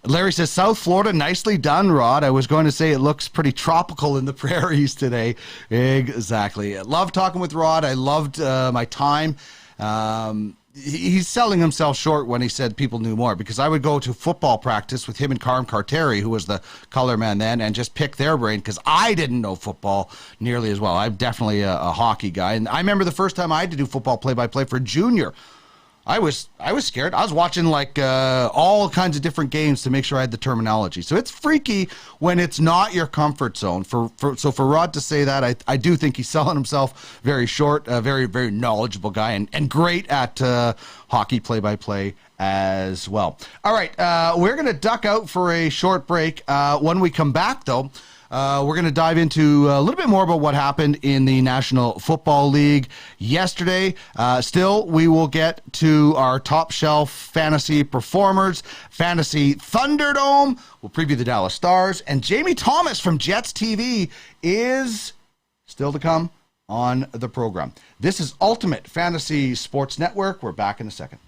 Larry says, South Florida, nicely done, Rod. I was going to say it looks pretty tropical in the prairies today. Exactly. I love talking with Rod. I loved my time. He's selling himself short when he said people knew more, because I would go to football practice with him and Carm Carteri, who was the color man then, and just pick their brain, because I didn't know football nearly as well. I'm definitely a hockey guy. And I remember the first time I had to do football play-by-play for junior. I was scared. I was watching all kinds of different games to make sure I had the terminology. So it's freaky when it's not your comfort zone. So for Rod to say that, I do think he's selling himself very short. A very, very knowledgeable guy and great at hockey play-by-play as well. All right, we're going to duck out for a short break. When we come back, though, we're going to dive into a little bit more about what happened in the National Football League yesterday. Still, we will get to our top shelf fantasy performers, Fantasy Thunderdome. We'll preview the Dallas Stars. And Jamie Thomas from Jets TV is still to come on the program. This is Ultimate Fantasy Sports Network. We're back in a second.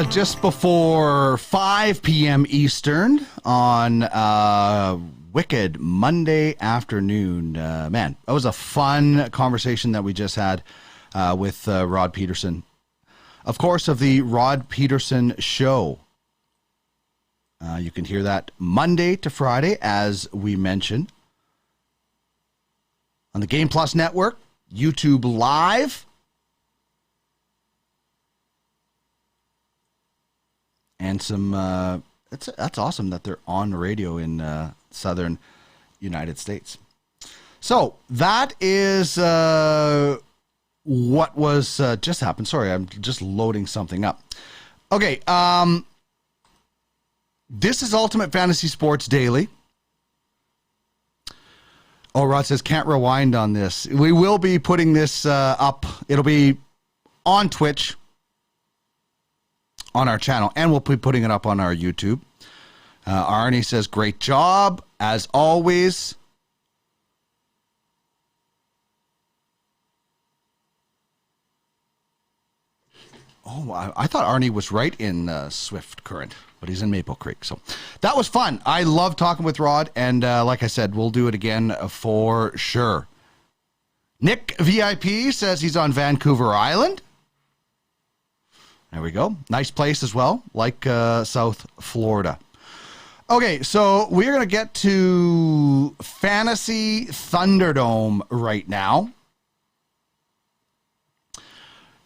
Just before 5 p.m. Eastern on wicked Monday afternoon. Man, that was a fun conversation that we just had with Rod Pedersen. Of course, of the Rod Pedersen Show. You can hear that Monday to Friday, as we mentioned, on the Game Plus Network, YouTube Live, and some, that's awesome that they're on the radio in southern United States. So that is what was just happened. Sorry, I'm just loading something up. Okay, this is Ultimate Fantasy Sports Daily. Oh, Rod says, can't rewind on this. We will be putting this up. It'll be on Twitch, on our channel, and we'll be putting it up on our YouTube. Arnie says, great job, as always. Oh, I thought Arnie was right in Swift Current, but he's in Maple Creek. So that was fun. I love talking with Rod, and like I said, we'll do it again for sure. Nick VIP says he's on Vancouver Island. There we go. Nice place as well, like South Florida. Okay, so we're going to get to Fantasy Thunderdome right now.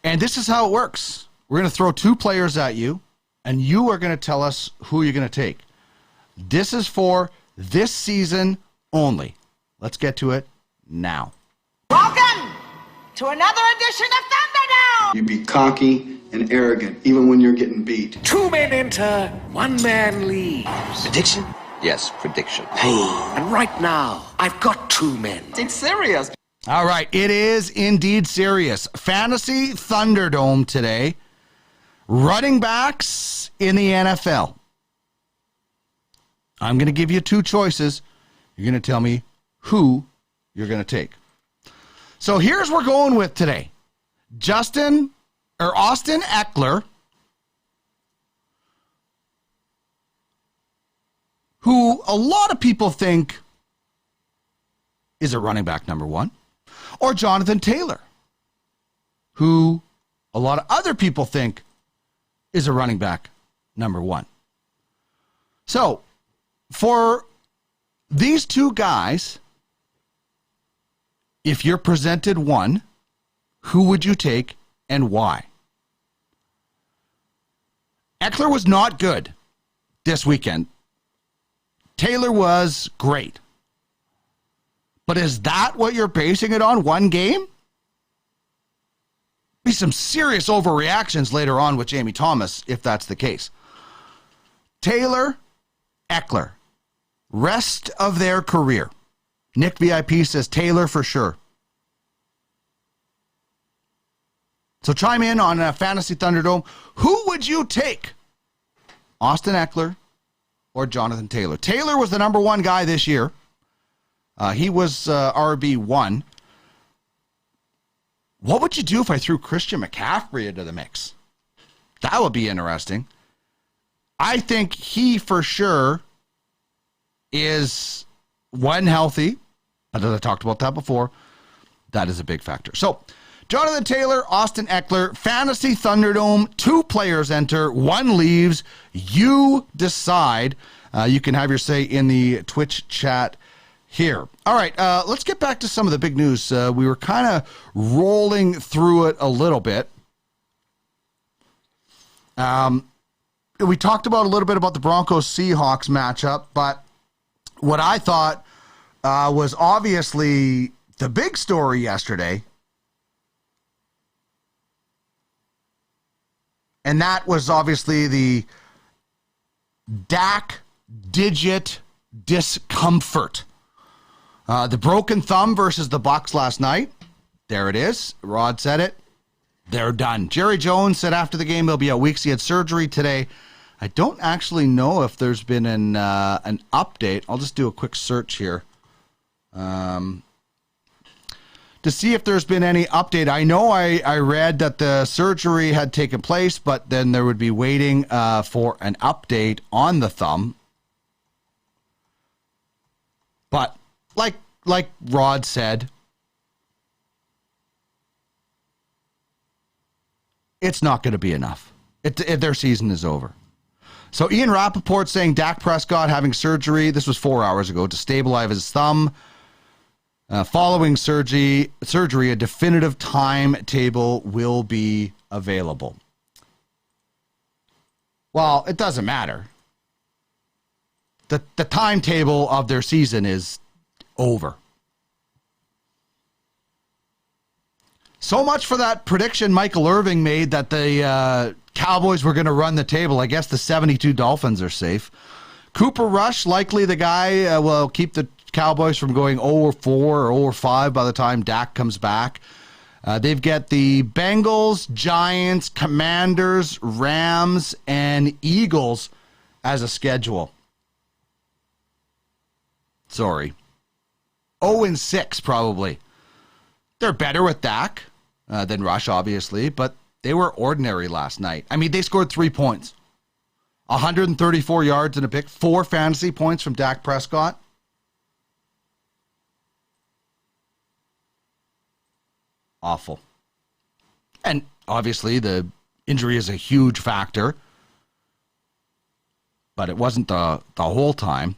And this is how it works. We're going to throw two players at you, and you are going to tell us who you're going to take. This is for this season only. Let's get to it now.
Welcome to another edition of Thunderdome!
You be cocky and arrogant, even when you're getting beat.
Two men enter, one man leaves.
Prediction? Yes, prediction.
Pain. And right now, I've got two men.
It's serious.
All right, it is indeed serious. Fantasy Thunderdome today. Running backs in the NFL. I'm going to give you two choices. You're going to tell me who you're going to take. So here's what we're going with today. Austin Eckler, who a lot of people think is a running back number one, or Jonathan Taylor, who a lot of other people think is a running back number one. So for these two guys, if you're presented one, who would you take and why? Eckler was not good this weekend. Taylor was great. But is that what you're basing it on, one game? Be some serious overreactions later on with Jamie Thomas if that's the case. Taylor, Eckler, rest of their career. Nick VIP says Taylor for sure. So chime in on Fantasy Thunderdome. Who would you take? Austin Eckler or Jonathan Taylor? Taylor was the number one guy this year. He was RB1. What would you do if I threw Christian McCaffrey into the mix? That would be interesting. I think he for sure is when healthy. As I talked about that before, that is a big factor. So, Jonathan Taylor, Austin Eckler, Fantasy Thunderdome, two players enter, one leaves. You decide. You can have your say in the Twitch chat here. All right, let's get back to some of the big news. We were kind of rolling through it a little bit. We talked about a little bit about the Broncos-Seahawks matchup, but what I thought was obviously the big story yesterday, and that was obviously the Dak digit discomfort. The broken thumb versus the Bucks last night. There it is. Rod said it. They're done. Jerry Jones said after the game he'll be out weeks. He had surgery today. I don't actually know if there's been an update. I'll just do a quick search here to see if there's been any update. I know I read that the surgery had taken place, but then there would be waiting for an update on the thumb. But like Rod said, it's not going to be enough. Their season is over. So Ian Rappaport saying Dak Prescott having surgery, this was 4 hours ago, to stabilize his thumb. Following surgery, a definitive timetable will be available. Well, it doesn't matter. The timetable of their season is over. So much for that prediction Michael Irving made that the Cowboys were going to run the table. I guess the 72 Dolphins are safe. Cooper Rush, likely the guy will keep the Cowboys from going 0-4 or 0-5 by the time Dak comes back. They've got the Bengals, Giants, Commanders, Rams, and Eagles as a schedule. Sorry. 0-6 probably. They're better with Dak than Rush, obviously, but they were ordinary last night. I mean, they scored 3 points. 134 yards and a pick, 4 fantasy points from Dak Prescott. Awful. And obviously the injury is a huge factor, but it wasn't the whole time.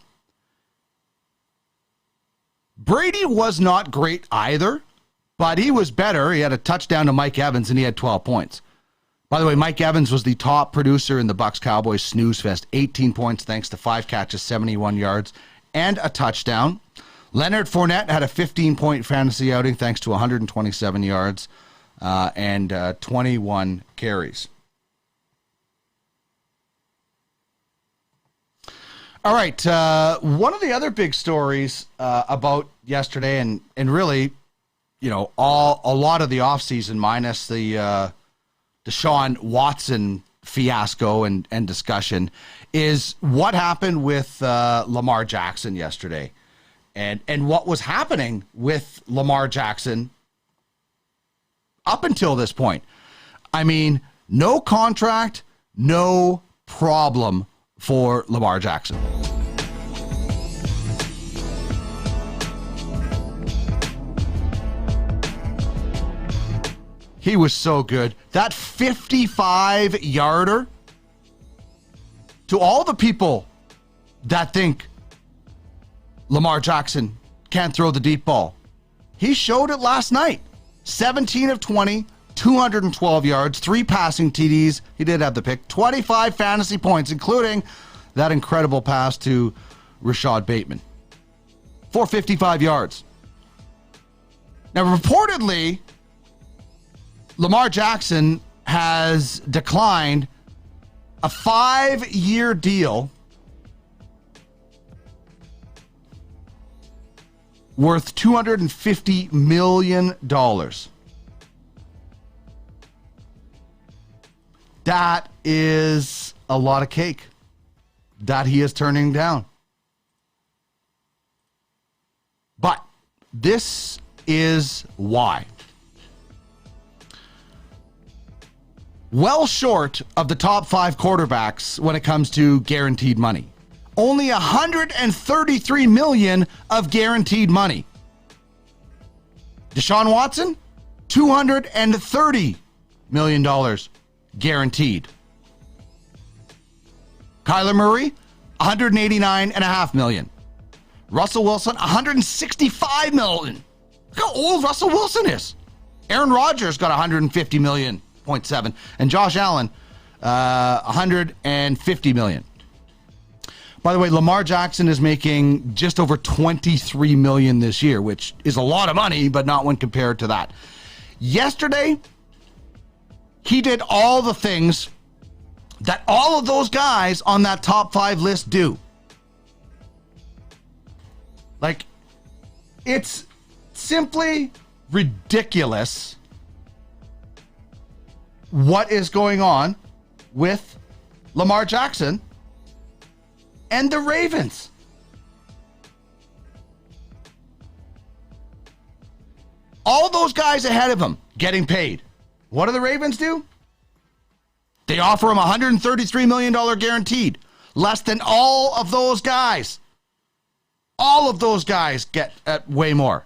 Brady was not great either, but he was better. He had a touchdown to Mike Evans, and he had 12 points. By the way, Mike Evans was the top producer in the Bucs-Cowboys snooze fest. 18 points thanks to 5 catches, 71 yards, and a touchdown. Leonard Fournette had a 15-point fantasy outing thanks to 127 yards and 21 carries. All right, one of the other big stories about yesterday, and really, you know, a lot of the offseason minus the Deshaun Watson fiasco and discussion, is what happened with Lamar Jackson yesterday, and what was happening with Lamar Jackson up until this point. I mean, no contract, no problem for Lamar Jackson. He was so good. That 55-yarder, to all the people that think Lamar Jackson can't throw the deep ball, he showed it last night. 17 of 20, 212 yards, 3 passing TDs. He did have the pick. 25 fantasy points, including that incredible pass to Rashad Bateman. 455 yards. Now, reportedly, Lamar Jackson has declined a 5-year deal worth $250 million. That is a lot of cake that he is turning down. But this is why. Well short of the top 5 quarterbacks when it comes to guaranteed money. Only $133 million of guaranteed money. Deshaun Watson, $230 million guaranteed. Kyler Murray, $189.5 million. Russell Wilson, $165 million. Look how old Russell Wilson is. Aaron Rodgers got $150 million. 0.7, and Josh Allen, $150 million. By the way, Lamar Jackson is making just over $23 million this year, which is a lot of money, but not when compared to that. Yesterday, he did all the things that all of those guys on that top 5 list do. Like, it's simply ridiculous what is going on with Lamar Jackson and the Ravens. All those guys ahead of him getting paid. What do the Ravens do? They offer him $133 million guaranteed. Less than all of those guys. All of those guys get way more.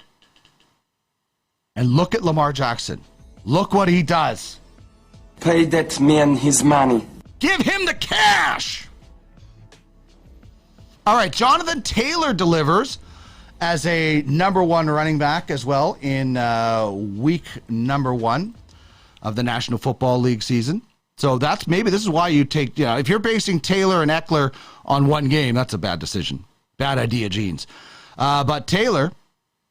And look at Lamar Jackson. Look what he does.
Pay that man his money.
Give him the cash. All right, Jonathan Taylor delivers as a number 1 running back as well in week number 1 of the National Football League season. So this is why you take, if you're basing Taylor and Eckler on one game, that's a bad decision. Bad idea, Jeans. But Taylor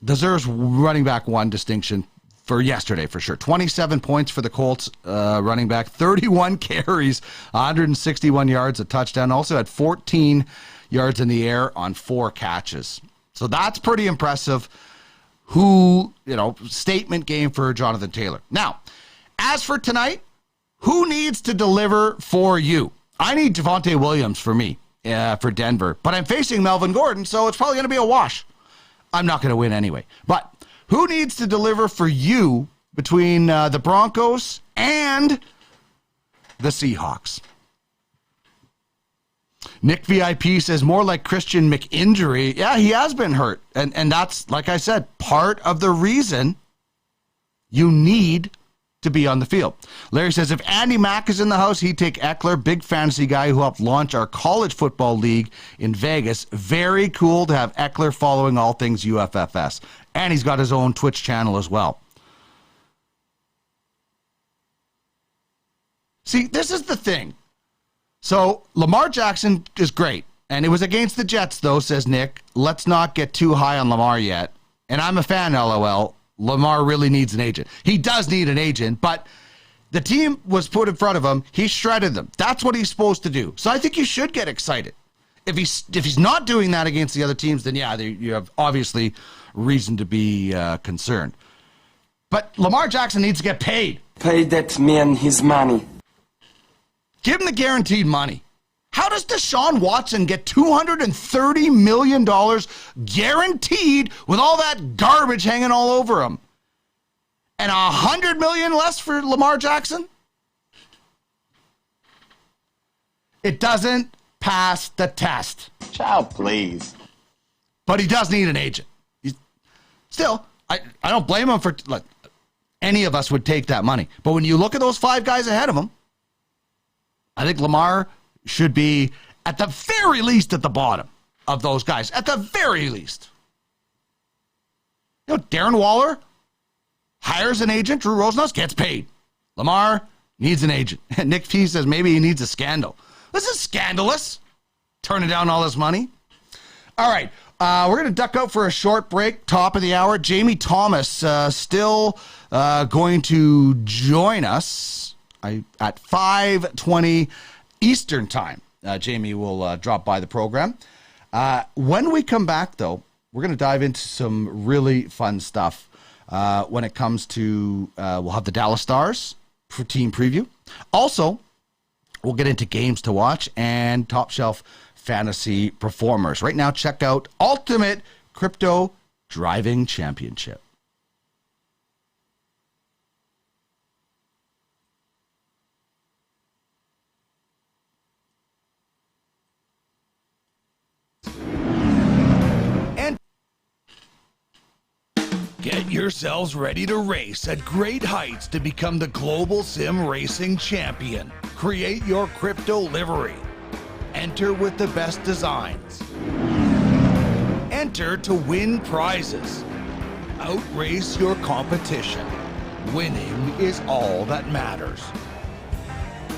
deserves running back 1 distinction for yesterday, for sure. 27 points for the Colts running back, 31 carries, 161 yards, a touchdown. Also had 14 yards in the air on 4 catches. So that's pretty impressive. Statement game for Jonathan Taylor. Now, as for tonight, who needs to deliver for you? I need Javonte Williams for me, for Denver. But I'm facing Melvin Gordon, so it's probably going to be a wash. I'm not going to win anyway. But who needs to deliver for you between the Broncos and the Seahawks? Nick VIP says more like Christian McInjury. Yeah, he has been hurt. And that's, like I said, part of the reason you need to be on the field. Larry says, if Andy Mack is in the house, he'd take Eckler, big fantasy guy who helped launch our college football league in Vegas. Very cool to have Eckler following all things UFFS. And he's got his own Twitch channel as well. See, this is the thing. So Lamar Jackson is great. And it was against the Jets, though, says Nick. Let's not get too high on Lamar yet. And I'm a fan, LOL. Lamar really needs an agent. He does need an agent, but the team was put in front of him. He shredded them. That's what he's supposed to do. So I think you should get excited. If he's not doing that against the other teams, then yeah, you have obviously reason to be concerned. But Lamar Jackson needs to get paid.
Pay that man his money.
Give him the guaranteed money. How does Deshaun Watson get $230 million guaranteed with all that garbage hanging all over him? And $100 million less for Lamar Jackson? It doesn't pass the test.
Child, please.
But he does need an agent. Still, I don't blame him for... Look, any of us would take that money. But when you look at those 5 guys ahead of him, I think Lamar should be, at the very least, at the bottom of those guys. At the very least. Darren Waller hires an agent. Drew Rosenhaus gets paid. Lamar needs an agent. Nick P says maybe he needs a scandal. This is scandalous. Turning down all this money. All right. We're going to duck out for a short break. Top of the hour. Jamie Thomas still going to join us at 5:20 Eastern time. Jamie will drop by the program. When we come back, though, we're going to dive into some really fun stuff when it comes to, we'll have the Dallas Stars for team preview. Also, we'll get into games to watch and top shelf fantasy performers. Right now, check out Ultimate Crypto Driving Championship. Get yourselves ready to race at great heights to become the global sim racing champion. Create your crypto livery. Enter with the best designs. Enter to win prizes. Outrace your competition. Winning is all that matters.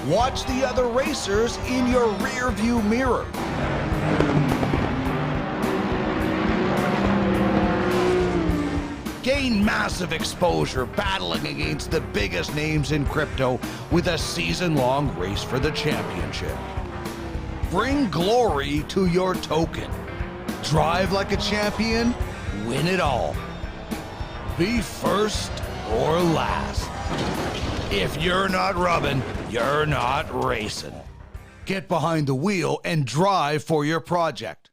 Watch the other racers in your rear view mirror. Gain Gain massive exposure battling against the biggest names in crypto with a season-long race for the championship. Bring glory to your token. Drive like a champion, win it all. Be first or last. If you're not rubbing, you're not racing. Get behind the wheel and drive for your project.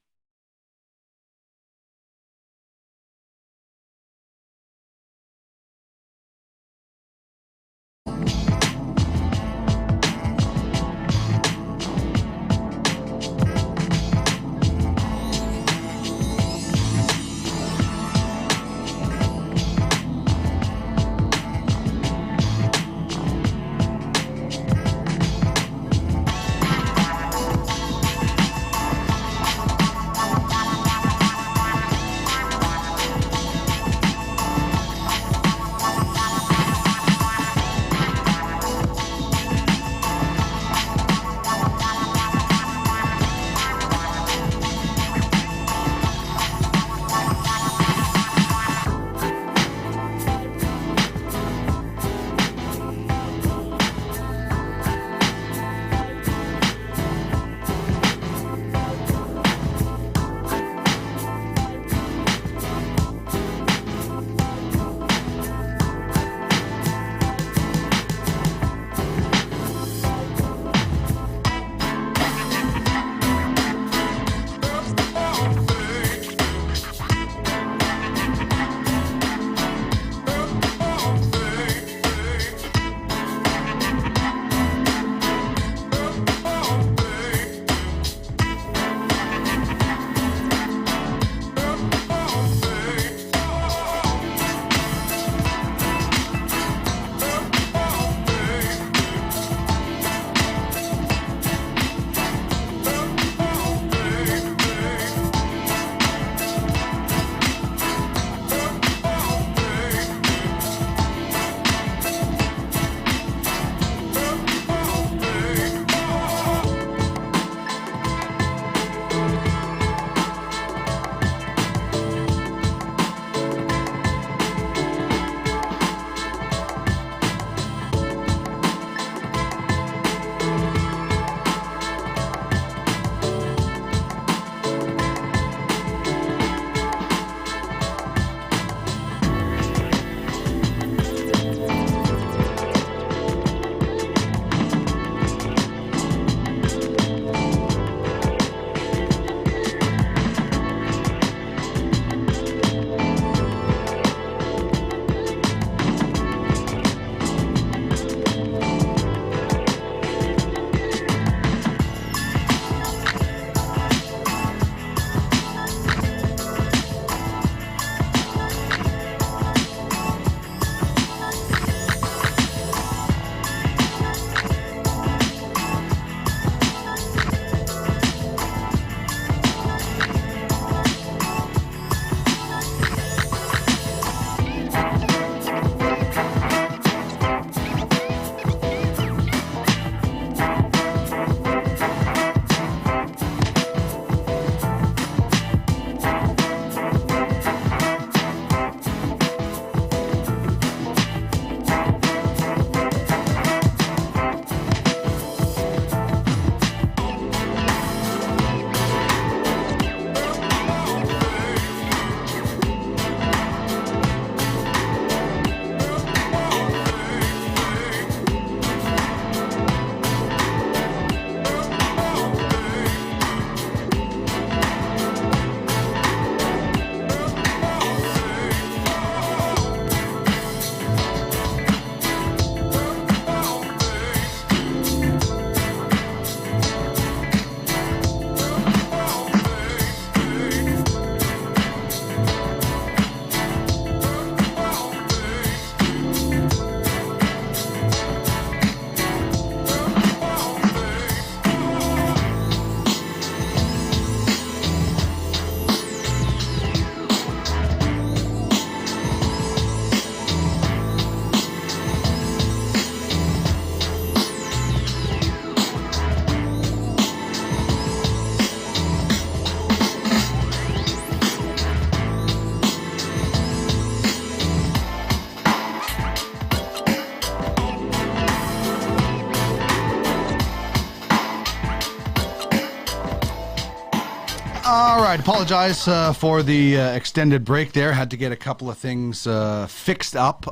All right, apologize for the extended break there. Had to get a couple of things fixed up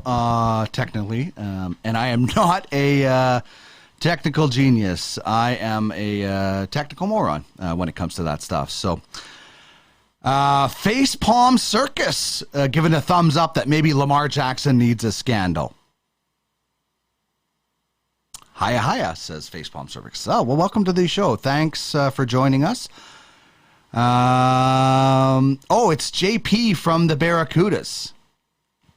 technically. And I am not a technical genius. I am a technical moron when it comes to that stuff. So, Facepalm Circus giving a thumbs up that maybe Lamar Jackson needs a scandal. Hiya, hiya, says Facepalm Circus. Oh, well, welcome to the show. Thanks for joining us. It's JP from the Barracudas.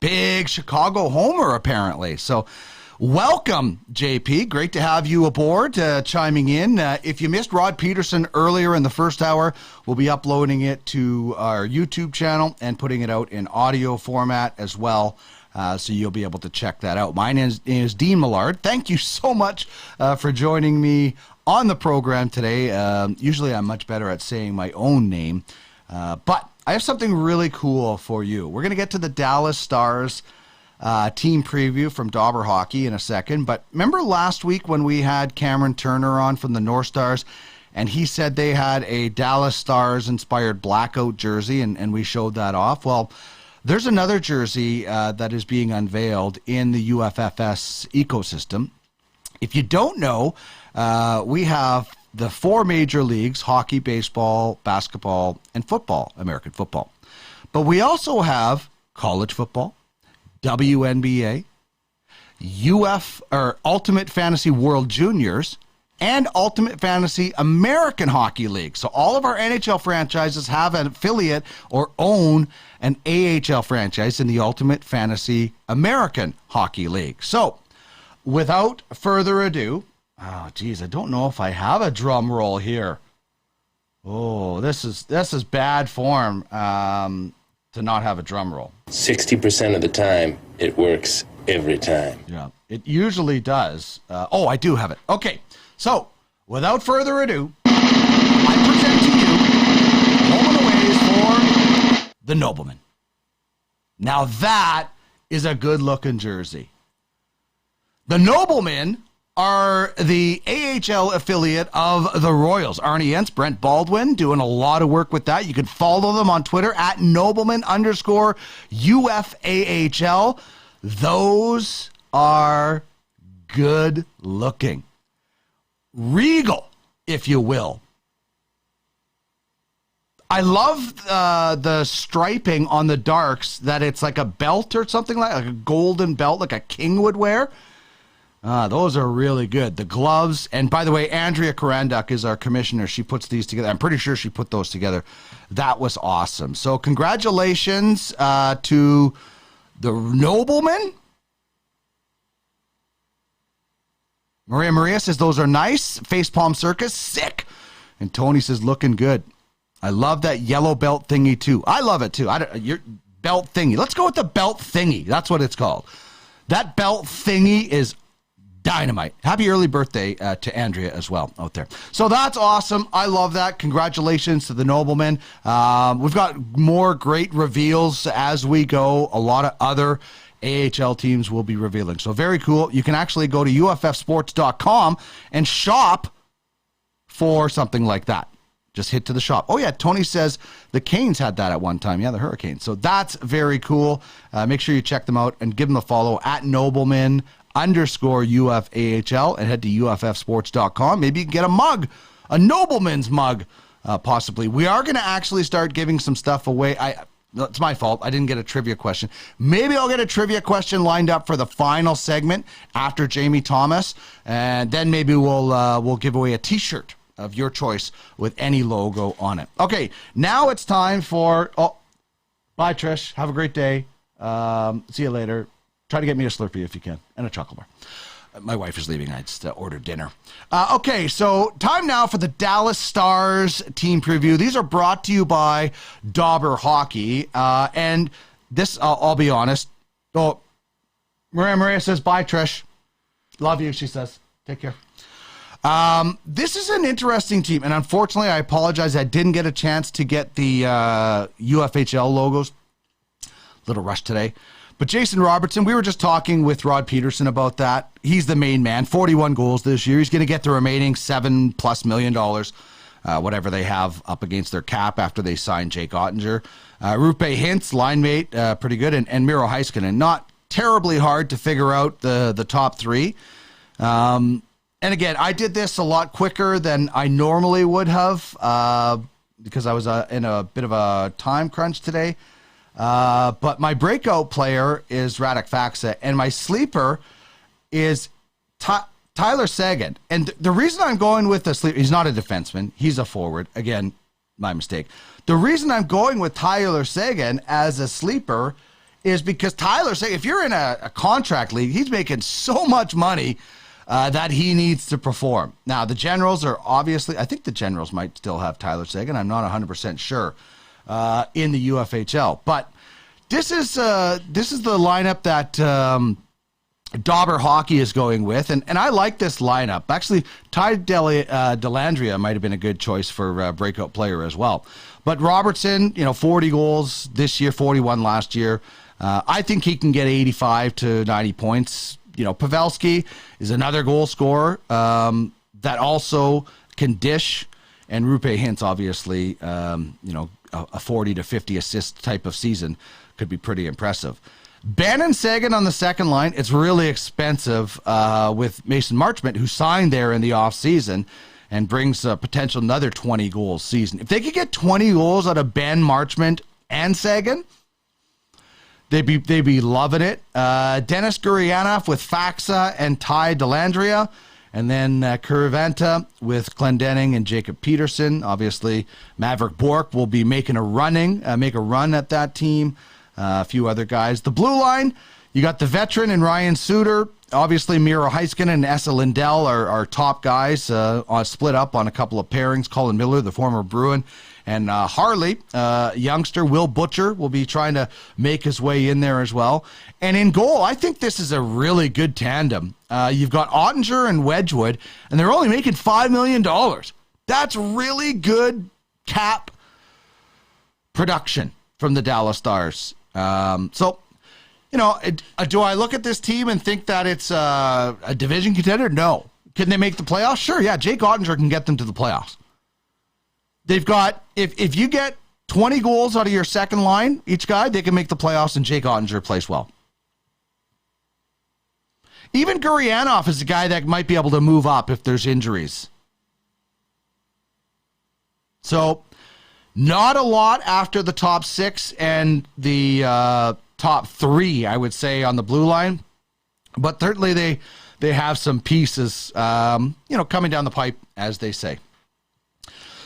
Big Chicago homer, apparently. So, welcome, JP. Great to have you aboard, chiming in. If you missed Rod Pedersen earlier in the first hour, we'll be uploading it to our YouTube channel and putting it out in audio format as well. So you'll be able to check that out. My name is Dean Millard. Thank you so much for joining me on the program today. Usually I'm much better at saying my own name, but I have something really cool for you. We're going to get to the Dallas Stars team preview from Dobber Hockey in a second, but remember last week when we had Cameron Turner on from the North Stars, and he said they had a Dallas Stars-inspired blackout jersey, and we showed that off? Well, there's another jersey that is being unveiled in the UFFS ecosystem. If you don't know, we have the four major leagues: hockey, baseball, basketball, and football, American football. But we also have college football, WNBA, Ultimate Fantasy World Juniors, and Ultimate Fantasy American Hockey League. So all of our NHL franchises have an affiliate or own an AHL franchise in the Ultimate Fantasy American Hockey League. So without further ado, I don't know if I have a drum roll here. Oh, this is bad form to not have a drum roll.
60% of the time, it works every time.
Yeah, it usually does. I do have it. Okay. So, without further ado, I present to you Home and Aways for the Nobleman. Now that is a good-looking jersey. The Noblemen are the AHL affiliate of the Royals. Arnie Entz, Brent Baldwin, doing a lot of work with that. You can follow them on Twitter at Nobleman_UFAHL. Those are good-looking. Regal, if you will. I love the striping on the darks, that it's like a belt or something like a golden belt, like a king would wear. Those are really good. The gloves, and by the way, Andrea Karanduk is our commissioner. She puts these together. I'm pretty sure she put those together. That was awesome. So congratulations to the Noblemen. Maria says, those are nice. Facepalm Circus, sick. And Tony says, looking good. I love that yellow belt thingy, too. I love it, too. Your belt thingy. Let's go with the belt thingy. That's what it's called. That belt thingy is dynamite. Happy early birthday to Andrea as well out there. So that's awesome. I love that. Congratulations to the Noblemen. We've got more great reveals as we go. A lot of other AHL teams will be revealing. So very cool. You can actually go to UFFsports.com and shop for something like that. Just hit to the shop. Oh, yeah, Tony says the Canes had that at one time. Yeah, the Hurricanes. So that's very cool. Make sure you check them out and give them a follow at Nobleman_UFAHL and head to UFFsports.com. Maybe you can get a mug, a Nobleman's mug, possibly. We are going to actually start giving some stuff away. It's my fault. I didn't get a trivia question. Maybe I'll get a trivia question lined up for the final segment after Jamie Thomas, and then maybe we'll give away a T-shirt of your choice with any logo on it. Okay, now it's time for... bye, Trish. Have a great day. See you later. Try to get me a Slurpee if you can, and a chocolate bar. My wife is leaving. I just ordered dinner. Okay, so time now for the Dallas Stars team preview. These are brought to you by Dobber Hockey. And this, I'll be honest. Oh, Maria says, bye, Trish. Love you, she says. Take care. This is an interesting team, and unfortunately, I apologize. I didn't get a chance to get the UFHL logos. Little rush today. But Jason Robertson, we were just talking with Rod Pedersen about that. He's the main man, 41 goals this year. He's going to get the remaining $7+ million whatever they have up against their cap after they sign Jake Ottinger. Rupe Hintz, line mate, pretty good, and Miro Heiskanen. Not terribly hard to figure out the top three. And again, I did this a lot quicker than I normally would have because I was in a bit of a time crunch today. But my breakout player is Radek Faksa, and my sleeper is Tyler Seguin. And the reason I'm going with the sleeper, he's not a defenseman, he's a forward. Again, my mistake. The reason I'm going with Tyler Seguin as a sleeper is because Tyler Seguin, if you're in a contract league, he's making so much money that he needs to perform. Now, the Generals are obviously, I think the Generals might still have Tyler Seguin. I'm not 100% sure in the UFHL. But this is the lineup that Dobber Hockey is going with, and I like this lineup. Actually, Ty Dellandrea might have been a good choice for breakout player as well. But Robertson, 40 goals this year, 41 last year. I think he can get 85 to 90 points. Pavelski is another goal scorer that also can dish, and Rupe Hintz, obviously, a 40 to 50 assist type of season could be pretty impressive. Bannon Seguin on the second line, it's really expensive with Mason Marchment, who signed there in the offseason and brings a potential another 20 goals season. If they could get 20 goals out of Ben Marchment and Seguin, they'd be loving it. Dennis Gurianov with Faksa and Ty Dellandrea, and then Kurventa with Glendening and Jacob Pedersen. Obviously, Maverick Bork will be make a run at that team. A few other guys. The blue line, you got the veteran and Ryan Suter. Obviously, Miro Heiskanen and Esa Lindell are top guys, split up on a couple of pairings. Colin Miller, the former Bruin, and Harley, youngster Will Butcher, will be trying to make his way in there as well. And in goal, I think this is a really good tandem. You've got Ottinger and Wedgwood, and they're only making $5 million. That's really good cap production from the Dallas Stars. Do I look at this team and think that it's a division contender? No. Can they make the playoffs? Sure, yeah. Jake Ottinger can get them to the playoffs. They've got, if you get 20 goals out of your second line, each guy, they can make the playoffs, and Jake Ottinger plays well. Even Gurianov is a guy that might be able to move up if there's injuries. So, not a lot after the top six and the top three, I would say, on the blue line. But certainly they have some pieces, coming down the pipe, as they say.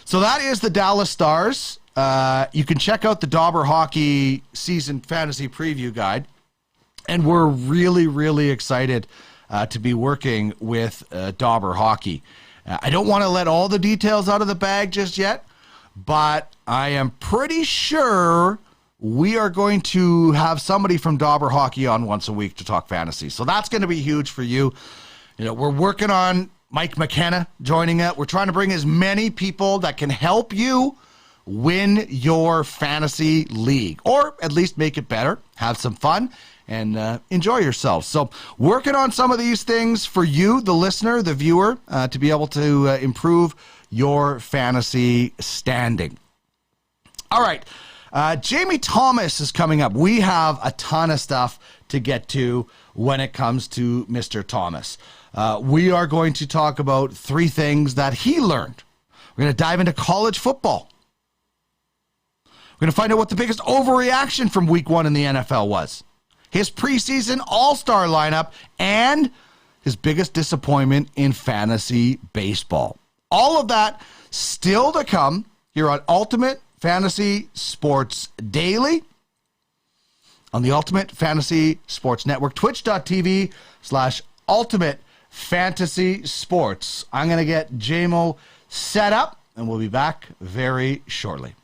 So that is the Dallas Stars. You can check out the Dobber Hockey Season Fantasy Preview Guide. And we're really, really excited to be working with Dobber Hockey. I don't want to let all the details out of the bag just yet, but I am pretty sure we are going to have somebody from Dobber Hockey on once a week to talk fantasy. So that's going to be huge for you. We're working on Mike McKenna joining it. We're trying to bring as many people that can help you win your fantasy league, or at least make it better, have some fun, and enjoy yourself. So working on some of these things for you, the listener, the viewer, to be able to improve your fantasy standing. All right. Jamie Thomas is coming up. We have a ton of stuff to get to when it comes to Mr. Thomas. We are going to talk about 3 things that he learned. We're going to dive into college football. We're going to find out what the biggest overreaction from week 1 in the NFL was. His preseason all-star lineup, and his biggest disappointment in fantasy baseball. All of that still to come here on Ultimate Fantasy Sports Daily on the Ultimate Fantasy Sports Network, twitch.tv/Ultimate Fantasy Sports. I'm going to get JMO set up, and we'll be back very shortly.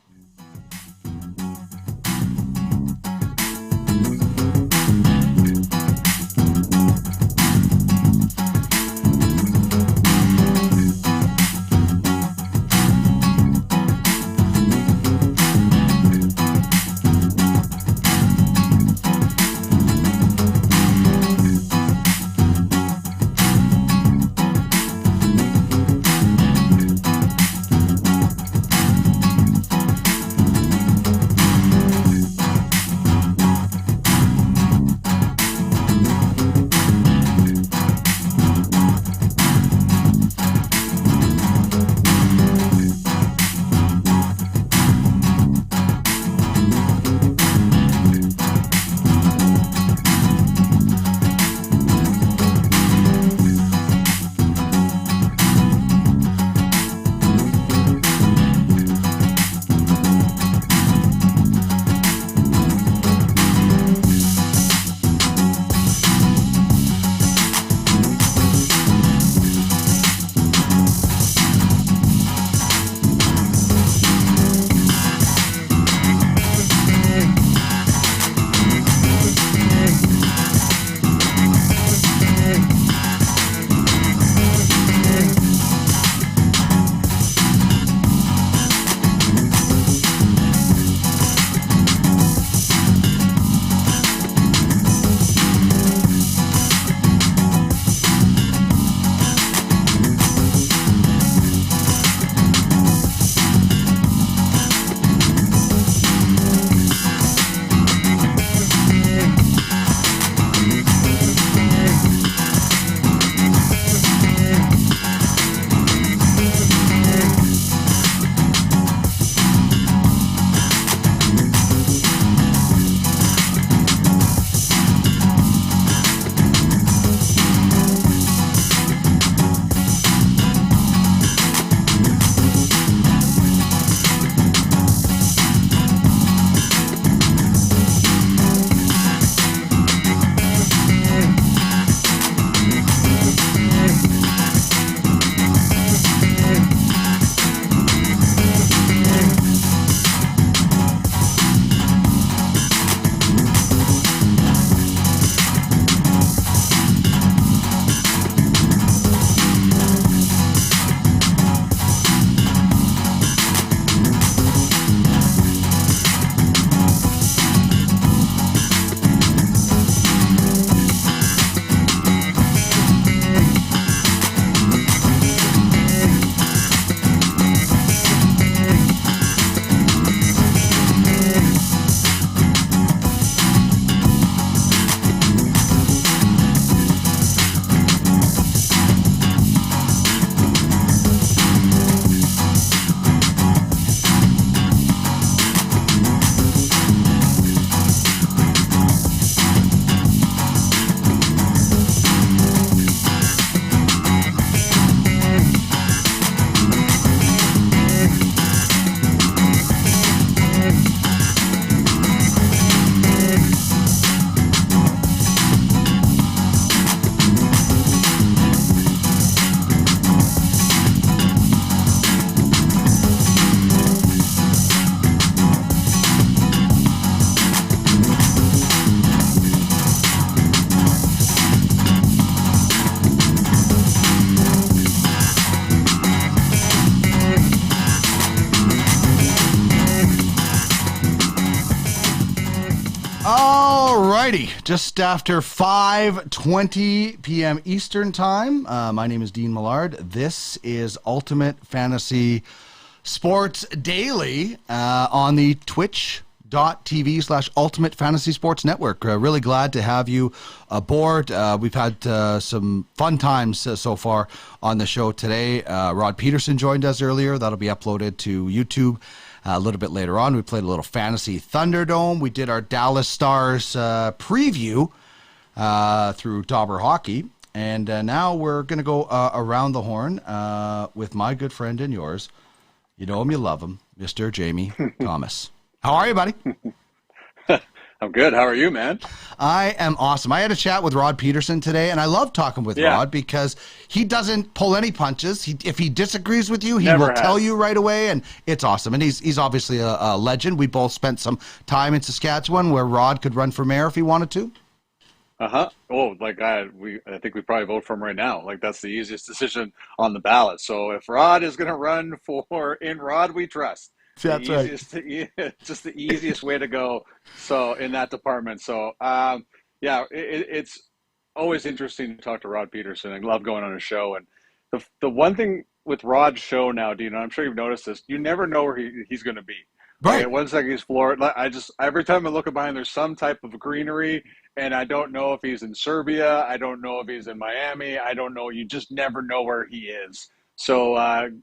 righty, just after 5:20 p.m. Eastern Time. My name is Dean Millard. This is Ultimate Fantasy Sports Daily on the twitch.tv/Ultimate Fantasy Sports Network. Really glad to have you aboard. We've had some fun times so far on the show today. Rod Pedersen joined us earlier. That'll be uploaded to YouTube a little bit later on. We played a little fantasy Thunderdome. We did our Dallas Stars preview through Dobber Hockey. And now we're going to go around the horn with my good friend and yours. You know him, you love him, Mr. Jamie Thomas. How are you, buddy?
I'm good. How are you, man?
I am awesome. I had a chat with Rod Pedersen today, and I love talking with Rod because he doesn't pull any punches. If he disagrees with you, he will tell you right away, and it's awesome. And he's obviously a legend. We both spent some time in Saskatchewan where Rod could run for mayor if he wanted to.
Uh-huh. Oh, like I think we probably vote for him right now. Like that's the easiest decision on the ballot. So if Rod is going to run for In Rod We Trust.
That's right.
Just the easiest way to go. So in that department. So it's always interesting to talk to Rod Pedersen. I love going on a show. And the one thing with Rod's show now, Dean, I'm sure you've noticed this, you never know where he's going to be.
Right.
Like, 1 second he's Florida. Every time I look behind, there's some type of greenery, and I don't know if he's in Serbia. I don't know if he's in Miami. I don't know. You just never know where he is. So I'm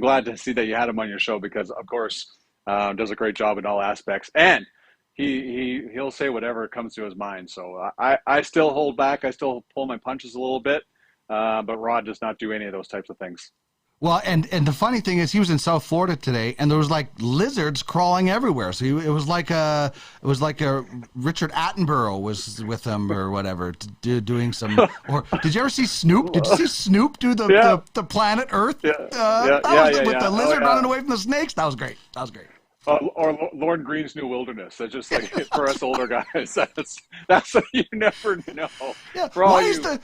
glad to see that you had him on your show because, of course, does a great job in all aspects. And he'll say whatever comes to his mind. So I still hold back. I still pull my punches a little bit. But Rod does not do any of those types of things.
Well, and the funny thing is, he was in South Florida today, and there was like lizards crawling everywhere. So it was like a Richard Attenborough was with him or whatever, doing some. Or did you ever see Snoop? Did you see Snoop do the planet Earth? With the lizard running away from the snakes. That was great.
Or Lorne Green's New Wilderness. That's just like for us older guys. That's what you never know.
Yeah. Why is the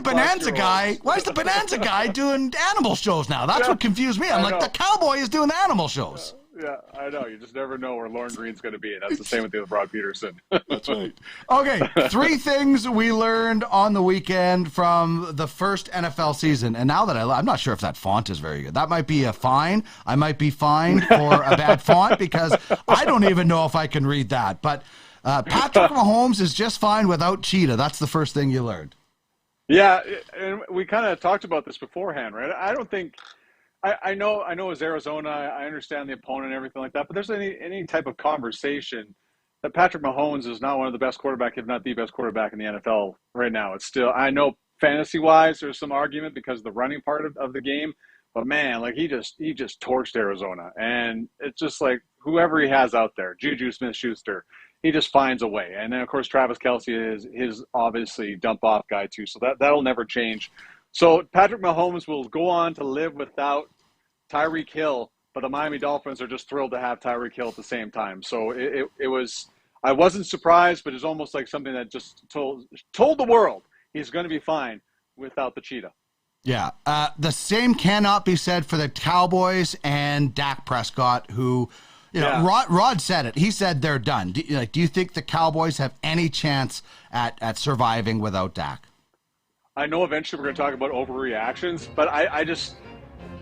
Bonanza guy? Why is the Bonanza guy doing animal shows now? That's what confused me. I'm like, the cowboy is doing the animal shows.
Yeah, I know. You just never know where Lorne Green's going to be. And that's the same with Rod Pedersen.
That's right. Okay, 3 things we learned on the weekend from the first NFL season. And now that I'm not sure if that font is very good. That might be a fine. I might be fined for a bad font because I don't even know if I can read that. But Patrick Mahomes is just fine without Cheetah. That's the first thing you learned.
Yeah, and we kind of talked about this beforehand, right? I don't think – I know it's Arizona. I understand the opponent and everything like that, but there's any type of conversation that Patrick Mahomes is not one of the best quarterbacks, if not the best quarterback in the NFL right now. It's still, I know fantasy-wise there's some argument because of the running part of the game, but man, like he just torched Arizona, and it's just like whoever he has out there, Juju Smith-Schuster, he just finds a way. And then of course Travis Kelce is his obviously dump-off guy too, so that'll never change. So Patrick Mahomes will go on to live without Tyreek Hill, but the Miami Dolphins are just thrilled to have Tyreek Hill at the same time. So it was, I wasn't surprised, but it's almost like something that just told the world he's going to be fine without the Cheetah.
Yeah. The same cannot be said for the Cowboys and Dak Prescott, who, Rod said it. He said they're done. Do you think the Cowboys have any chance at surviving without Dak?
I know eventually we're going to talk about overreactions, but I just,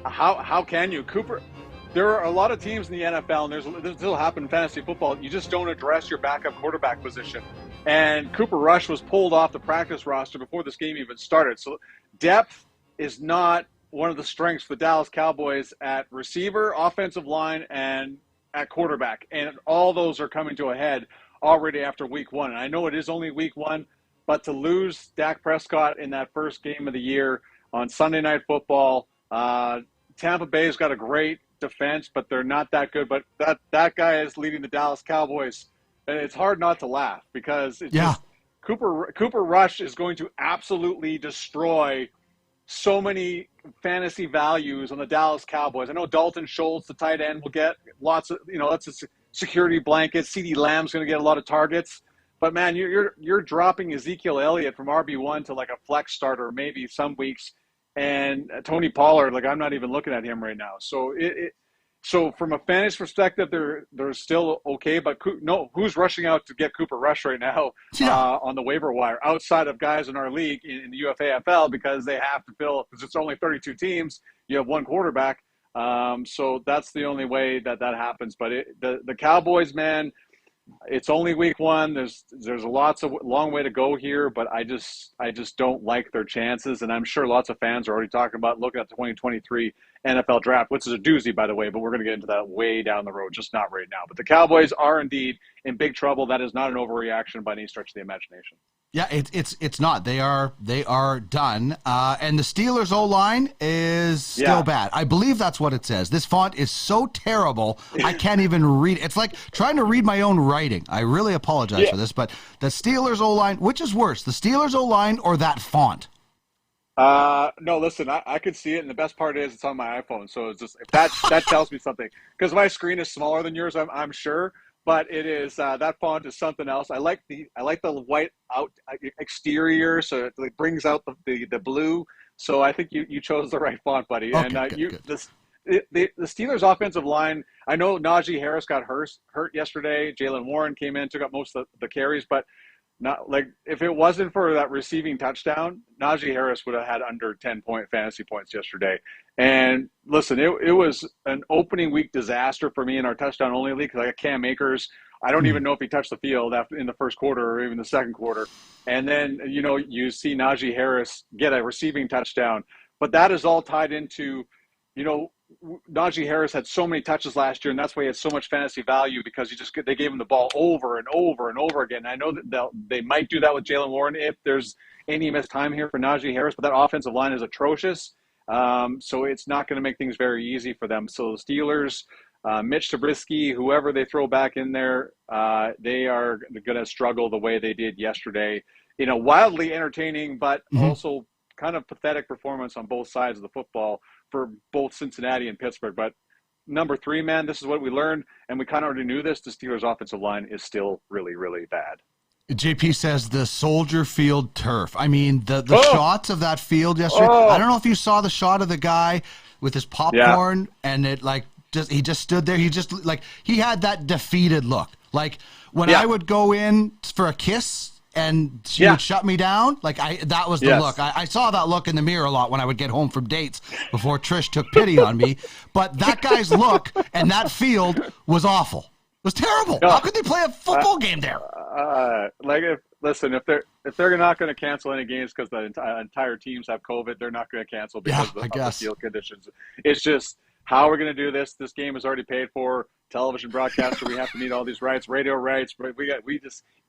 how can you? Cooper, there are a lot of teams in the NFL, and this will happen in fantasy football, you just don't address your backup quarterback position. And Cooper Rush was pulled off the practice roster before this game even started. So depth is not one of the strengths for the Dallas Cowboys at receiver, offensive line, and at quarterback. And all those are coming to a head already after week 1. And I know it is only week 1, but to lose Dak Prescott in that first game of the year on Sunday Night Football, Tampa Bay's got a great defense, but they're not that good. But that guy is leading the Dallas Cowboys. And it's hard not to laugh because Cooper Rush is going to absolutely destroy so many fantasy values on the Dallas Cowboys. I know Dalton Schultz, the tight end, will get lots of, that's a security blanket. CeeDee Lamb's going to get a lot of targets. But man, you're dropping Ezekiel Elliott from RB1 to like a flex starter maybe some weeks, and Tony Pollard, like I'm not even looking at him right now. So So from a fantasy perspective, they're still okay, but who's rushing out to get Cooper Rush right now on the waiver wire outside of guys in our league in the UFAFL because they have to fill because it's only 32 teams. You have one quarterback, so that's the only way that happens. But the Cowboys, man, it's only week one. There's long way to go here, but I just don't like their chances, and I'm sure lots of fans are already talking about looking at the 2023 NFL draft, which is a doozy, by the way, but we're going to get into that way down the road, just not right now. But the Cowboys are indeed in big trouble. That is not an overreaction by any stretch of the imagination.
Yeah, it's not. They are done. And the Steelers O-line is still bad. I believe that's what it says. This font is so terrible, I can't even read it. It's like trying to read my own writing. I really apologize for this, but the Steelers O-line, which is worse, the Steelers O-line or that font?
No, listen, I could see it, and the best part is it's on my iPhone, so it's just if that tells me something because my screen is smaller than yours, I'm sure, but it is that font is something else. I like the white out exterior, so it like, brings out the blue. So I think you chose the right font, buddy. Okay, and good. The Steelers' offensive line. I know Najee Harris got hurt yesterday. Jalen Warren came in, took up most of the carries, but. Not like if it wasn't for that receiving touchdown, Najee Harris would have had under 10-point fantasy points yesterday. And listen, it was an opening week disaster for me in our touchdown only league because I got Cam Akers. I don't even know if he touched the field in the first quarter or even the second quarter. And then you see Najee Harris get a receiving touchdown, but that is all tied into Najee Harris had so many touches last year, and that's why he had so much fantasy value because they gave him the ball over and over and over again. I know that they might do that with Jalen Warren if there's any missed time here for Najee Harris, but that offensive line is atrocious. So it's not going to make things very easy for them. So the Steelers, Mitch Trubisky, whoever they throw back in there, they are going to struggle the way they did yesterday. Wildly entertaining, but also kind of pathetic performance on both sides of the football for both Cincinnati and Pittsburgh. But number 3, man, this is what we learned, and we kind of already knew this. The Steelers' offensive line is still really, really bad.
JP says the Soldier Field turf. I mean, the shots of that field yesterday. I don't know if you saw the shot of the guy with his popcorn, and it he just stood there. He had that defeated look. Like when I would go in for a kiss, and she would shut me down. That was the look. I saw that look in the mirror a lot when I would get home from dates before Trish took pity on me. But that guy's look and that field was awful. It was terrible. How could they play a football game there?
If they're not going to cancel any games because the entire teams have COVID, they're not going to cancel because of the field conditions. It's just how we're going to do this. This game is already paid for. Television broadcaster, we have to meet all these rights, radio rights.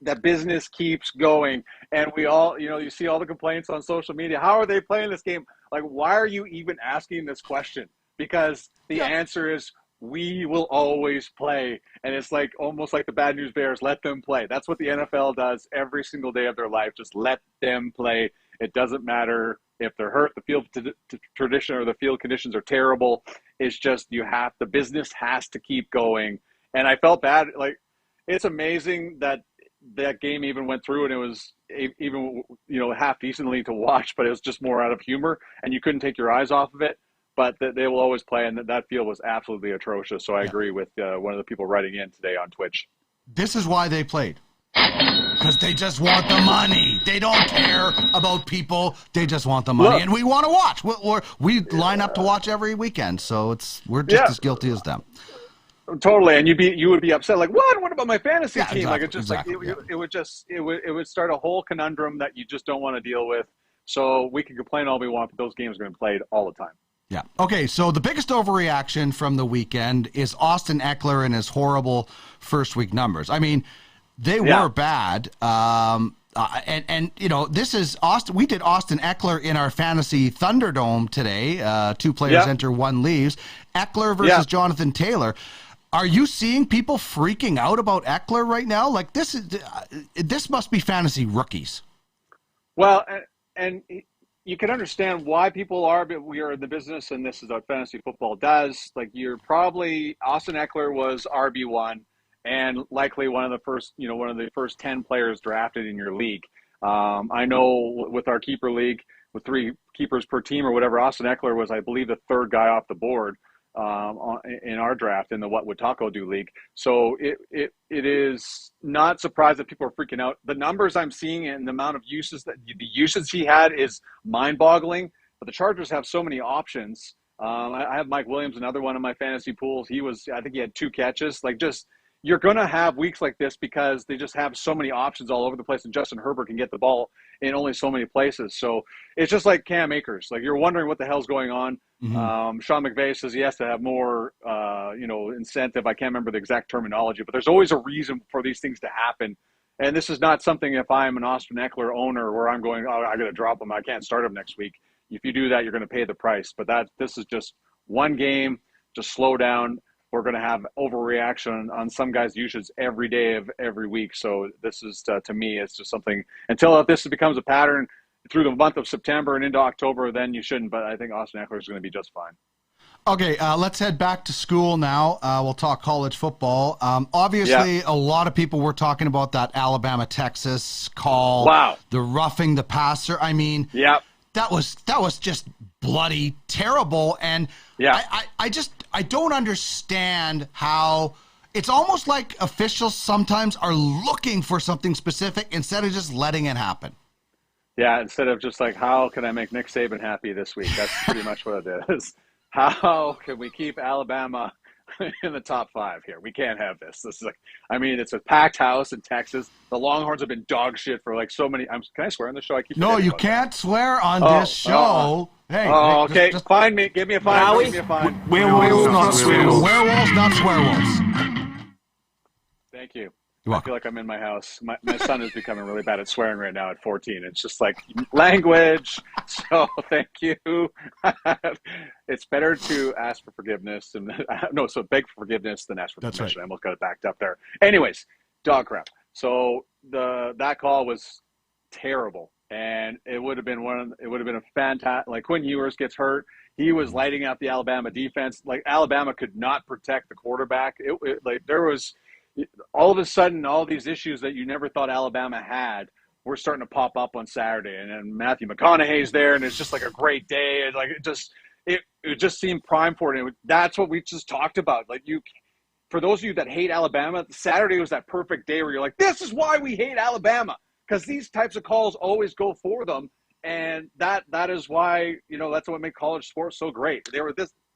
That business keeps going, and we all, you see all the complaints on social media. How are they playing this game? Like, why are you even asking this question? Because the answer is we will always play, and it's like almost like the Bad News Bears. Let them play. That's what the NFL does every single day of their life. Just let them play. It doesn't matter if they're hurt. The field tradition or the field conditions are terrible. It's just the business has to keep going. And I felt bad. Like, it's amazing that game even went through, and it was even half decently to watch, but it was just more out of humor, and you couldn't take your eyes off of it. But they will always play, and that field was absolutely atrocious. So I agree with one of the people writing in today on Twitch.
This is why they played. Because they just want the money. They don't care about people. They just want the money. And we want to watch. We line up to watch every weekend. So we're just as guilty as them.
Totally. And you would be upset. Like, what about my fantasy team? It would start a whole conundrum that you just don't want to deal with. So we can complain all we want, but those games are going to be played all the time.
Yeah. Okay, so the biggest overreaction from the weekend is Austin Eckler and his horrible first week numbers. I mean, they were bad. This is Austin. We did Austin Eckler in our fantasy Thunderdome today. 2 players enter, 1 leaves. Eckler versus Jonathan Taylor. Are you seeing people freaking out about Eckler right now? Like, this must be fantasy rookies.
Well, and you can understand why people are, but we are in the business, and this is what fantasy football does. Like, Austin Eckler was RB1. And likely one of the first 10 players drafted in your league. I know with our keeper league, with 3 keepers per team or whatever, Austin Eckler was, I believe, the 3rd guy off the board. in our draft in the What Would Taco Do League. So it is not surprised that people are freaking out. The numbers I'm seeing and the amount of uses that the usage he had is mind-boggling. But the Chargers have so many options. I have Mike Williams, another one of my fantasy pools. I think he had 2 catches. Like, just, you're going to have weeks like this because they just have so many options all over the place, and Justin Herbert can get the ball in only so many places. So it's just like Cam Akers. Like, you're wondering what the hell's going on. Mm-hmm. Sean McVay says he has to have more, incentive. I can't remember the exact terminology, but there's always a reason for these things to happen. And this is not something, if I'm an Austin Eckler owner, where I'm going, I got to drop him, I can't start him next week. If you do that, you're going to pay the price. But this is just one game. Just slow down. We're going to have overreaction on some guys' usage every day of every week. So this is, to me, it's just something, until this becomes a pattern through the month of September and into October, then you shouldn't. But I think Austin Eckler is going to be just fine.
Okay, let's head back to school now. We'll talk college football. Obviously, a lot of people were talking about that Alabama-Texas call.
Wow.
The roughing the passer. I mean, that was just bloody terrible. And I don't understand how it's almost like officials sometimes are looking for something specific instead of just letting it happen.
Yeah, instead of just like, how can I make Nick Saban happy this week? That's pretty much what it is. How can we keep Alabama in the top 5 here? We can't have this. This is like, I mean, it's a packed house in Texas. The Longhorns have been dog shit for like so many. Can I swear on the show?
No, you can't swear on this show.
Okay. Just find me. Give me a fine. Give me a fine.
Werewolves, not swearwolves. Werewolves, not swearwolves.
Thank you. I feel like I'm in my house. My son is becoming really bad at swearing right now at 14. It's just like language. So thank you. It's better to ask for forgiveness beg for forgiveness than ask for permission. Right. I almost got it backed up there. Anyways, dog crap. So that call was terrible, and it would have been a fantastic. Like, Quinn Ewers gets hurt. He was lighting up the Alabama defense. Like, Alabama could not protect the quarterback. There was. All of a sudden, all these issues that you never thought Alabama had were starting to pop up on Saturday. And then Matthew McConaughey's there, and it's just like a great day. And like, it just seemed prime for it. That's what we just talked about. Like, for those of you that hate Alabama, Saturday was that perfect day where you're like, this is why we hate Alabama, because these types of calls always go for them. And that is why, that's what made college sports so great.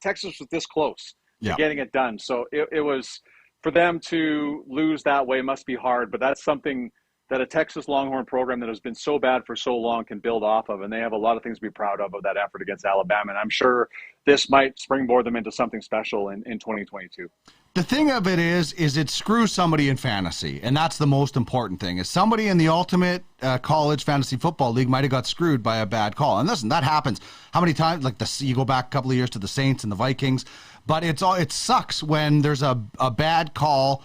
Texas was this close to getting it done. So it was. For them to lose that way must be hard, but that's something that a Texas Longhorn program that has been so bad for so long can build off of, and they have a lot of things to be proud of that effort against Alabama, and I'm sure this might springboard them into something special in 2022.
The thing of it is it screws somebody in fantasy, and that's the most important thing. Is somebody in the ultimate college fantasy football league might have got screwed by a bad call, and listen, that happens. How many times? Like you go back a couple of years to the Saints and the Vikings. But it sucks when there's a bad call.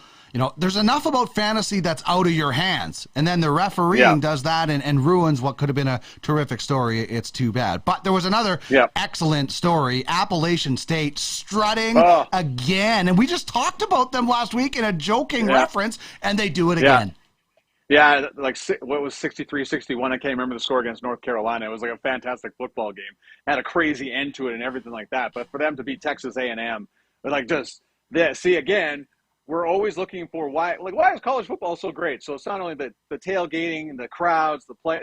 There's enough about fantasy that's out of your hands. And then the refereeing does that and ruins what could have been a terrific story. It's too bad. But there was another excellent story. Appalachian State strutting again. And we just talked about them last week in a joking reference, and they do it again.
Yeah, like what was 63-61? I can't remember the score against North Carolina. It was like a fantastic football game. Had a crazy end to it and everything like that. But for them to beat Texas A&M, like just this. See, again, we're always looking for why is college football so great? So it's not only the tailgating and the crowds, the play.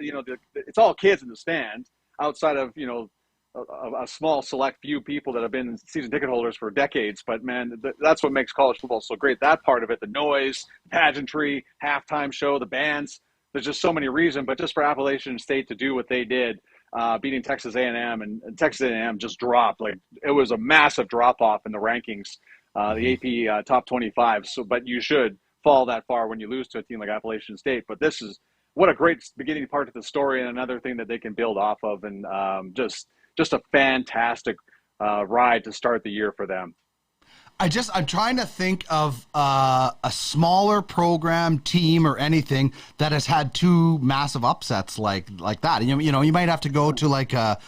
It's all kids in the stand outside of a small select few people that have been season ticket holders for decades. But man, that's what makes college football so great. That part of it, the noise, pageantry, halftime show, the bands, there's just so many reasons. But just for Appalachian State to do what they did, beating Texas A&M, and Texas A&M just dropped. Like, it was a massive drop off in the rankings, the AP top 25. So, but you should fall that far when you lose to a team like Appalachian State. But this is what a great beginning part of the story, and another thing that they can build off of, and just a fantastic ride to start the year for them.
I'm trying to think of a smaller program, team, or anything that has had 2 massive upsets like that. You might have to go to like a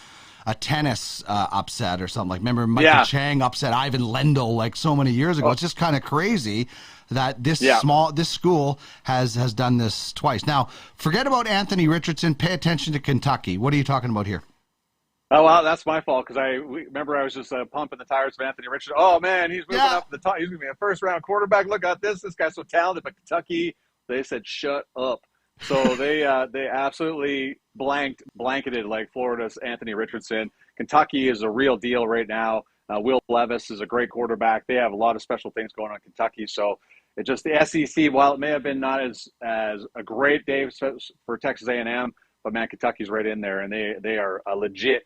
tennis upset or something. Like, remember Michael Chang upset Ivan Lendl like so many years ago. It's just kind of crazy that this school has done this twice. Now, forget about Anthony Richardson. Pay attention to Kentucky. What are you talking about here?
Oh, well, that's my fault because remember I was just pumping the tires of Anthony Richardson. Oh, man, he's moving up the top. He's going to be a first-round quarterback. Look at this. This guy's so talented. But Kentucky, they said, shut up. So they absolutely blanketed like Florida's Anthony Richardson. Kentucky is a real deal right now. Will Levis is a great quarterback. They have a lot of special things going on in Kentucky. So it just the SEC, while it may have been not as a great day for Texas A&M, but man, Kentucky's right in there, and they are a legit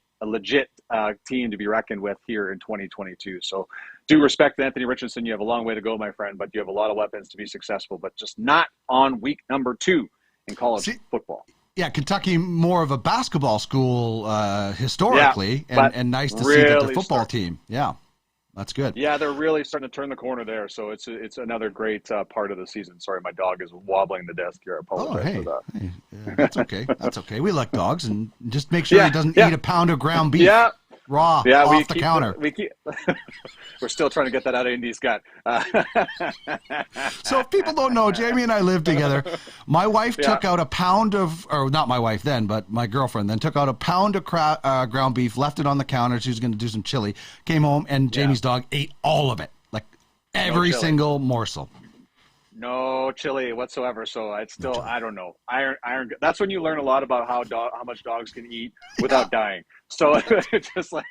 team to be reckoned with here in 2022. So do respect Anthony Richardson. You have a long way to go, my friend, but you have a lot of weapons to be successful, but just not on week number 2 in college football.
Yeah, Kentucky more of a basketball school historically, and nice to see that the football team. Yeah, that's good.
Yeah, they're really starting to turn the corner there. So it's another great part of the season. Sorry, my dog is wobbling the desk here. I apologize for that.
Hey, that's okay. That's okay. We like dogs, and just make sure he doesn't eat a pound of ground beef. Raw off the counter.
We're still trying to get that out of Indy's gut.
So if people don't know, Jamie and I live together. My wife took out a pound of, or not my wife then, but my girlfriend then took out a pound of ground beef, left it on the counter. She was going to do some chili. Came home, and Jamie's dog ate all of it, like every single morsel.
No chili whatsoever. So I don't know. Iron. That's when you learn a lot about how much dogs can eat without dying. So it's just like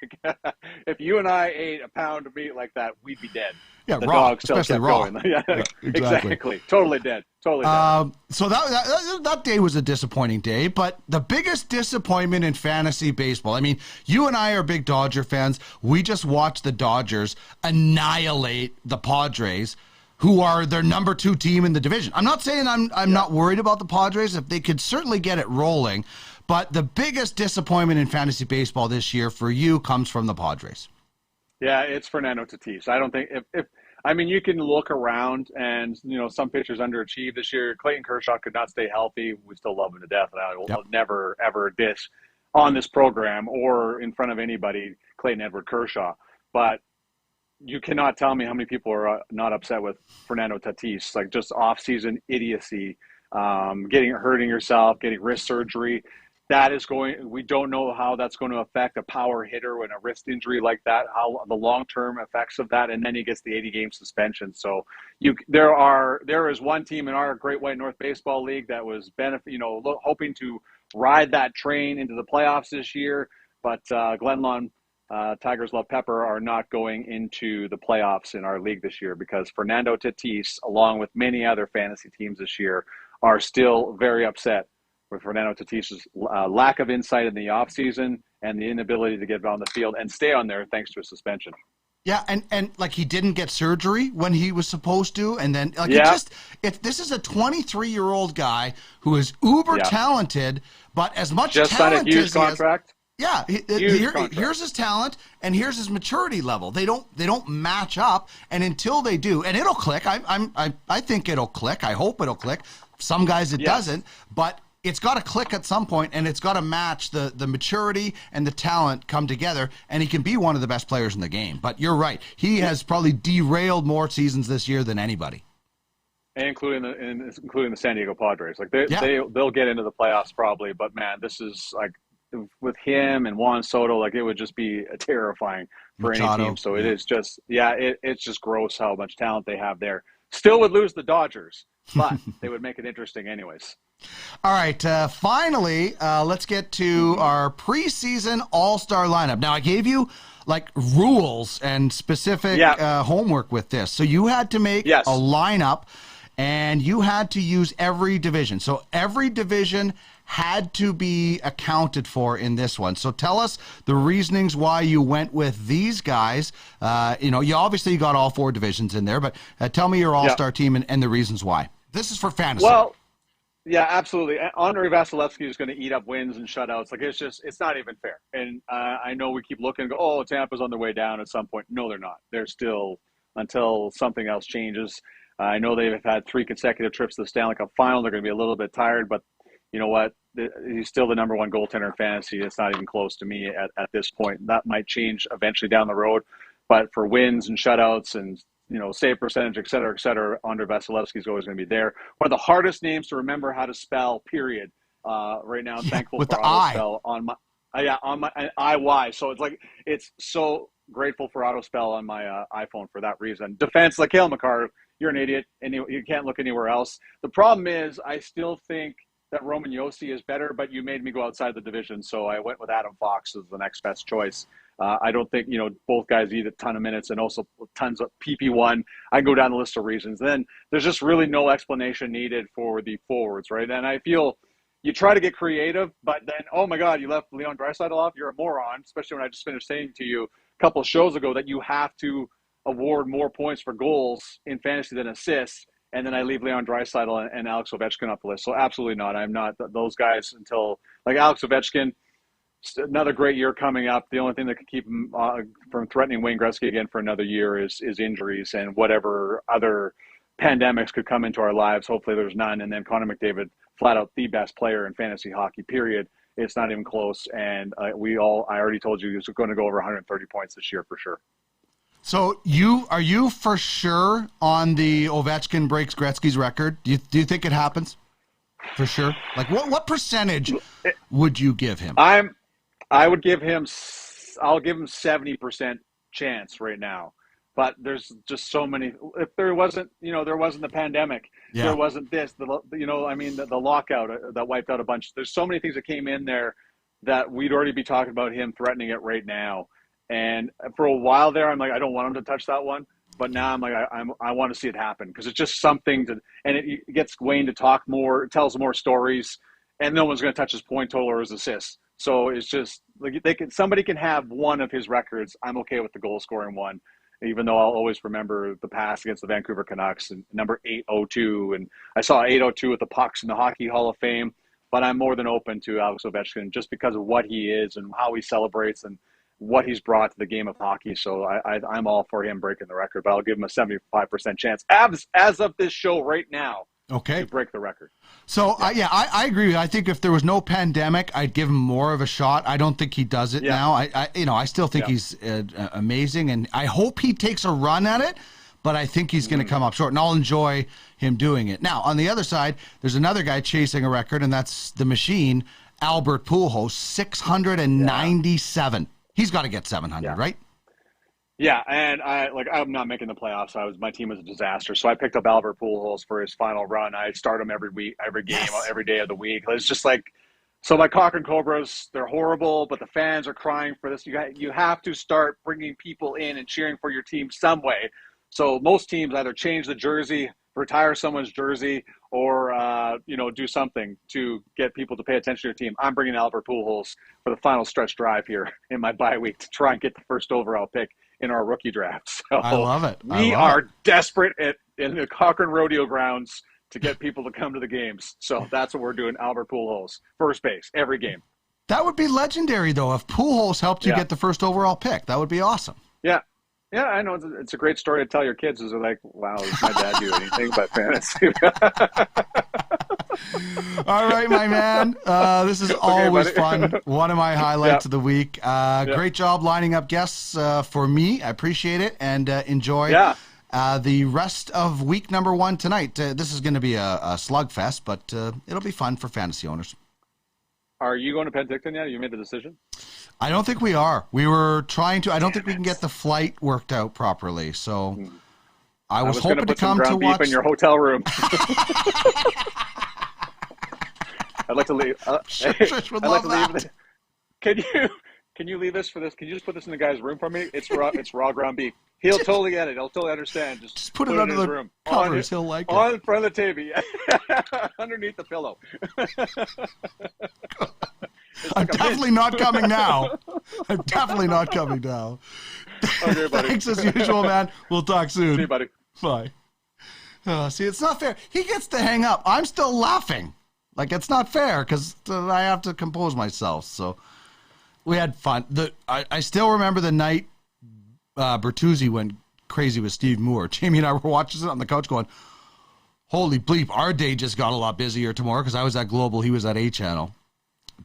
if you and I ate a pound of meat like that, we'd be dead.
Yeah,
the
raw,
dog still
especially
kept
raw.
Going. Yeah, exactly. Totally dead.
So that day was a disappointing day, but the biggest disappointment in fantasy baseball. I mean, you and I are big Dodger fans. We just watched the Dodgers annihilate the Padres, who are their number 2 team in the division. I'm not saying I'm not worried about the Padres. If they could certainly get it rolling, but the biggest disappointment in fantasy baseball this year for you comes from the Padres.
Yeah, it's Fernando Tatis. I don't think if I mean, you can look around and, some pitchers underachieved this year. Clayton Kershaw could not stay healthy. We still love him to death, and I will never, ever dish on this program or in front of anybody Clayton Edward Kershaw. But you cannot tell me how many people are not upset with Fernando Tatis, like just off-season idiocy, hurting yourself, getting wrist surgery. We don't know how that's going to affect a power hitter with a wrist injury like that, how the long-term effects of that, and then he gets the 80-game suspension. So there is one team in our Great White North Baseball League that was hoping to ride that train into the playoffs this year, but Glen Lawn Tigers Love Pepper are not going into the playoffs in our league this year because Fernando Tatis, along with many other fantasy teams this year, are still very upset with Fernando Tatis's lack of insight in the offseason and the inability to get on the field and stay on there thanks to a suspension.
Yeah, and like he didn't get surgery when he was supposed to, and then this is a 23-year-old guy who is uber talented, but as much
just
talent
signed a huge
as
contract.
Here's his talent and here's his maturity level. They don't match up, and until they do, and it'll click. I think it'll click. I hope it'll click. Some guys it doesn't, but it's got to click at some point, and it's got to match the maturity and the talent come together, and he can be one of the best players in the game. But you're right. He has probably derailed more seasons this year than anybody.
Including the San Diego Padres. Like they'll get into the playoffs probably, but man, this is like with him and Juan Soto, like it would just be terrifying for
Machado,
any team. So it is just, it's just gross how much talent they have there. Still would lose the Dodgers, but they would make it interesting anyways.
All right, finally, let's get to our preseason all-star lineup. Now, I gave you like rules and specific homework with this. So you had to make a lineup, and you had to use every division. So every division had to be accounted for in this one. So tell us the reasonings why you went with these guys. You obviously got all 4 divisions in there, but tell me your all-star team and the reasons why. This is for fantasy.
Well, yeah, absolutely. Andrei Vasilevsky is going to eat up wins and shutouts. Like it's not even fair. And I know we keep looking and go, oh, Tampa's on their way down at some point. No, they're not. They're still, until something else changes. I know they've had 3 consecutive trips to the Stanley Cup final. They're going to be a little bit tired, but you know what? He's still the number 1 goaltender in fantasy. It's not even close to me at this point. That might change eventually down the road. But for wins and shutouts and save percentage, et cetera, Andrei Vasilevsky is always going to be there. One of the hardest names to remember how to spell, period, right now. I'm thankful
with
for
the
auto spell on my Yeah, on my IY. So it's so grateful for Autospell on my iPhone for that reason. Defense, like Cale Makar, you're an idiot, and you can't look anywhere else. The problem is, I still think that Roman Yossi is better, but you made me go outside the division, so I went with Adam Fox as the next best choice. I don't think, both guys need a ton of minutes and also tons of PP1. I can go down the list of reasons. Then there's just really no explanation needed for the forwards, right? And I feel you try to get creative, but then, oh my God, you left Leon Draisaitl off. You're a moron, especially when I just finished saying to you a couple of shows ago that you have to award more points for goals in fantasy than assists. And then I leave Leon Draisaitl and Alex Ovechkin off the list. So absolutely not. I'm not those guys until, like Alex Ovechkin, another great year coming up. The only thing that could keep him from threatening Wayne Gretzky again for another year is injuries and whatever other pandemics could come into our lives. Hopefully there's none. And then Connor McDavid, flat out the best player in fantasy hockey, period. It's not even close. And I already told you he's going to go over 130 points this year for sure.
So are you for sure on the Ovechkin breaks Gretzky's record? Do you think it happens? For sure. Like what percentage would you give him?
I'll give him 70% chance right now. But there's just so many. If there wasn't the pandemic, there wasn't this, the lockout that wiped out a bunch. There's so many things that came in there that we'd already be talking about him threatening it right now. And for a while there, I'm like, I don't want him to touch that one. But now I'm like, I want to see it happen because it's just something to, and it gets Wayne to talk more, tells more stories, and no one's going to touch his point total or his assists. So it's just like somebody can have one of his records. I'm okay with the goal scoring one, even though I'll always remember the pass against the Vancouver Canucks and number 802. And I saw 802 with the pucks in the Hockey Hall of Fame. But I'm more than open to Alex Ovechkin just because of what he is and how he celebrates and what he's brought to the game of hockey. So I'm all for him breaking the record, but I'll give him a 75% chance as of this show right now.
Okay.
To break the record.
So I agree with you. I think if there was no pandemic, I'd give him more of a shot. I don't think he does it now. I still think he's amazing, and I hope he takes a run at it, but I think he's going to come up short, and I'll enjoy him doing it. Now, on the other side, there's another guy chasing a record, and that's the Machine, Albert Puljos, 697. He's got to get 700, right?
Yeah, and I'm not making the playoffs. My team was a disaster, so I picked up Albert Pujols for his final run. I start him every week, every game, every day of the week. It's just like, so my Cochrane Cobras, they're horrible, but the fans are crying for this. You have to start bringing people in and cheering for your team some way. So most teams either change the jersey, retire someone's jersey, or do something to get people to pay attention to your team. I'm bringing Albert Pujols for the final stretch drive here in my bye week to try and get the first overall pick in our rookie draft. So
I love it.
We are desperate in the Cochrane Rodeo grounds to get people to come to the games. So that's what we're doing. Albert Pujols, first base, every game.
That would be legendary, though, if Pujols helped you get the first overall pick. That would be awesome.
Yeah. Yeah, I know. It's a great story to tell your kids. They're like, wow, does my dad do anything but fantasy?
All right, my man. This is always fun. One of my highlights of the week. Great job lining up guests for me. I appreciate it, and enjoy the rest of week number 1 tonight. This is going to be a slugfest, but it'll be fun for fantasy owners.
Are you going to Penticton yet? You made the decision?
I don't think we are. We were trying to. I don't think we can get the flight worked out properly. So I was hoping to come to watch
in your hotel room. I'd like to leave.
Trish would love that.
Can you leave this for this? Can you just put this in the guy's room for me? It's raw ground beef. He'll totally get it. He'll totally understand. Just
put it under the room. Covers. He'll like it.
On front of the TV. Underneath the pillow.
I'm definitely not coming now. I'm definitely not coming now.
Okay, buddy.
Thanks as usual, man. We'll talk soon.
See you, buddy.
Bye. See, it's not fair. He gets to hang up. I'm still laughing. Like, it's not fair because I have to compose myself. So we had fun. I still remember the night Bertuzzi went crazy with Steve Moore. Jamie and I were watching it on the couch going, holy bleep, our day just got a lot busier tomorrow because I was at Global, he was at A Channel.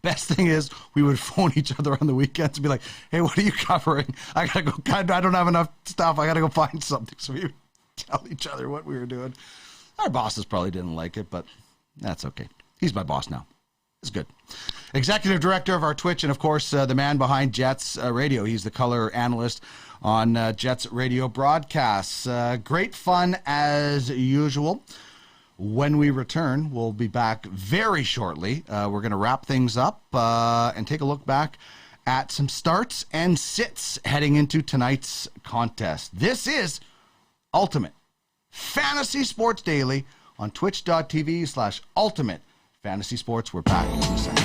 Best thing is we would phone each other on the weekends and be like, hey, what are you covering? I gotta go. I don't have enough stuff. I gotta go find something. So we would tell each other what we were doing. Our bosses probably didn't like it, but that's okay. He's my boss now. It's good. executive director of our Twitch, and of course, the man behind Jets Radio. He's the color analyst on Jets Radio broadcasts. Great fun as usual. When we return, we'll be back very shortly. We're going to wrap things up and take a look back at some starts and sits heading into tonight's contest. This is Ultimate Fantasy Sports Daily on twitch.tv/Ultimate Fantasy Sports. We're back in a second.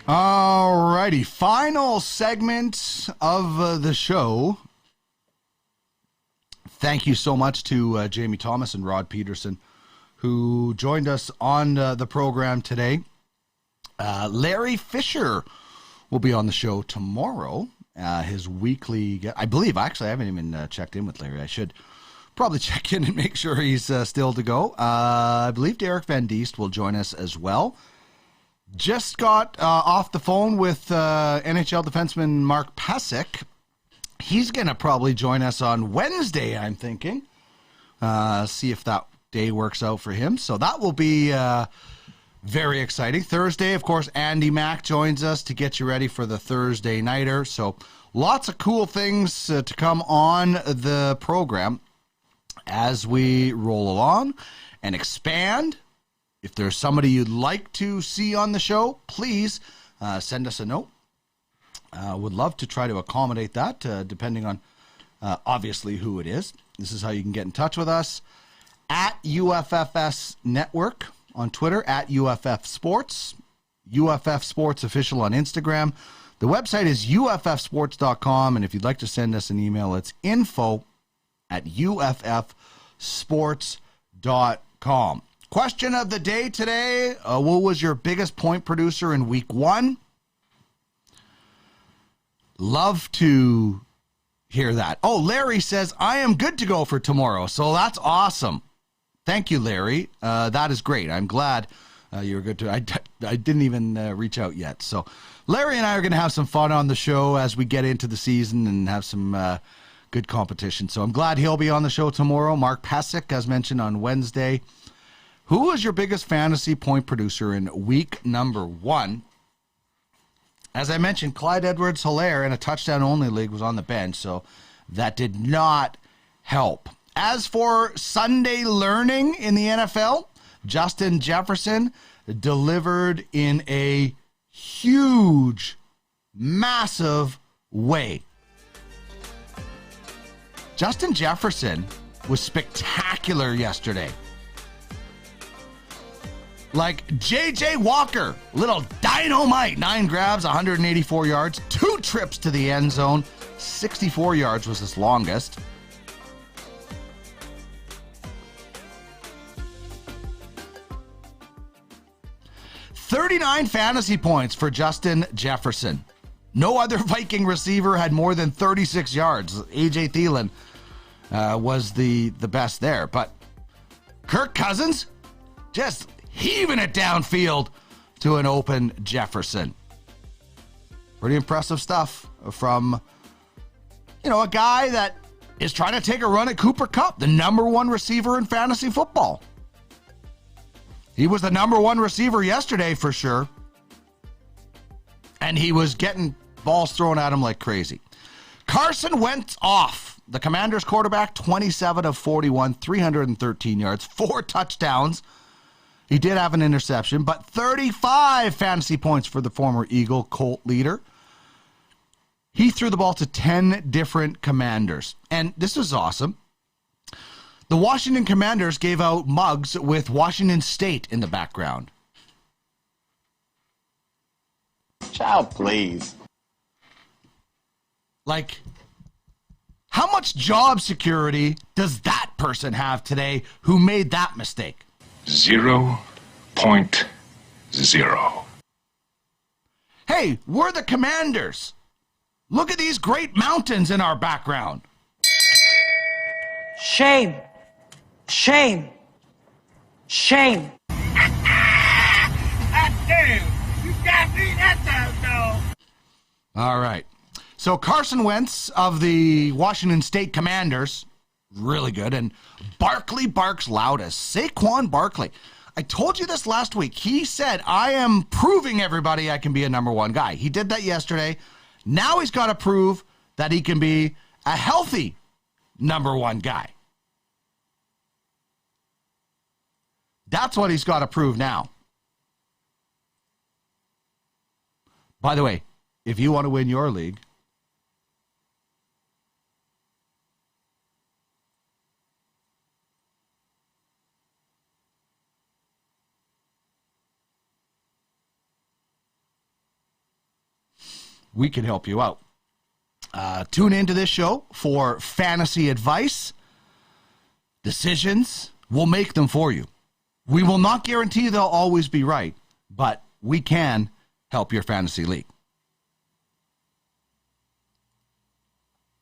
Alrighty, final segment of the show. Thank you so much to Jamie Thomas and Rod Pedersen, who joined us on the program today. Larry Fisher will be on the show tomorrow. His weekly, I believe, actually, I haven't even checked in with Larry. I should probably check in and make sure he's still to go. I believe Derek Van Diest will join us as well. Just got off the phone with NHL defenseman Mark Pasick. He's going to probably join us on Wednesday, I'm thinking. See if that day works out for him. So that will be very exciting. Thursday, of course, Andy Mack joins us to get you ready for the Thursday nighter. So lots of cool things to come on the program as we roll along and expand. If there's somebody you'd like to see on the show, please send us a note. Would love to try to accommodate that, depending on, obviously, who it is. This is how you can get in touch with us. At UFFS Network on Twitter, at UFF Sports, UFF Sports Official on Instagram. The website is uffsports.com, and if you'd like to send us an email, it's info@uffsports.com. Question of the day today, what was your biggest point producer in week one? Love to hear that. Oh, Larry says, I am good to go for tomorrow. So that's awesome. Thank you, Larry. That is great. I'm glad you were good to. I didn't even reach out yet. So Larry and I are going to have some fun on the show as we get into the season and have some good competition. So I'm glad he'll be on the show tomorrow. Mark Pasick, as mentioned, on Wednesday. Who was your biggest fantasy point producer in week number 1? As I mentioned, Clyde Edwards-Hilaire in a touchdown-only league was on the bench, so that did not help. As for Sunday learning in the NFL, Justin Jefferson delivered in a huge, massive way. Justin Jefferson was spectacular yesterday. Like J.J. Walker, little dynamite, 9 grabs, 184 yards, 2 trips to the end zone, 64 yards was his longest. $39 fantasy points for Justin Jefferson. No other Viking receiver had more than 36 yards. A.J. Thielen was the best there. But Kirk Cousins just heaving it downfield to an open Jefferson. Pretty impressive stuff from, a guy that is trying to take a run at Cooper Kupp, the number 1 receiver in fantasy football. He was the number 1 receiver yesterday for sure. And he was getting balls thrown at him like crazy. Carson Wentz off. The Commanders quarterback, 27 of 41, 313 yards, 4 touchdowns. He did have an interception, but 35 fantasy points for the former Eagle Colt leader. He threw the ball to 10 different Commanders. And this is awesome. The Washington Commanders gave out mugs with Washington State in the background.
Child, please.
Like, how much job security does that person have today who made that mistake?
0.0.
Hey, we're the Commanders. Look at these great mountains in our background.
Shame. Shame. Shame.
Damn, you got me that time, dog.
All right. So Carson Wentz of the Washington State Commanders, really good, and Barkley barks loudest. Saquon Barkley. I told you this last week. He said, I am proving everybody I can be a number 1 guy. He did that yesterday. Now he's got to prove that he can be a healthy number 1 guy. That's what he's got to prove now. By the way, if you want to win your league, we can help you out. Tune into this show for fantasy advice. Decisions, we'll make them for you. We will not guarantee they'll always be right, but we can help your fantasy league.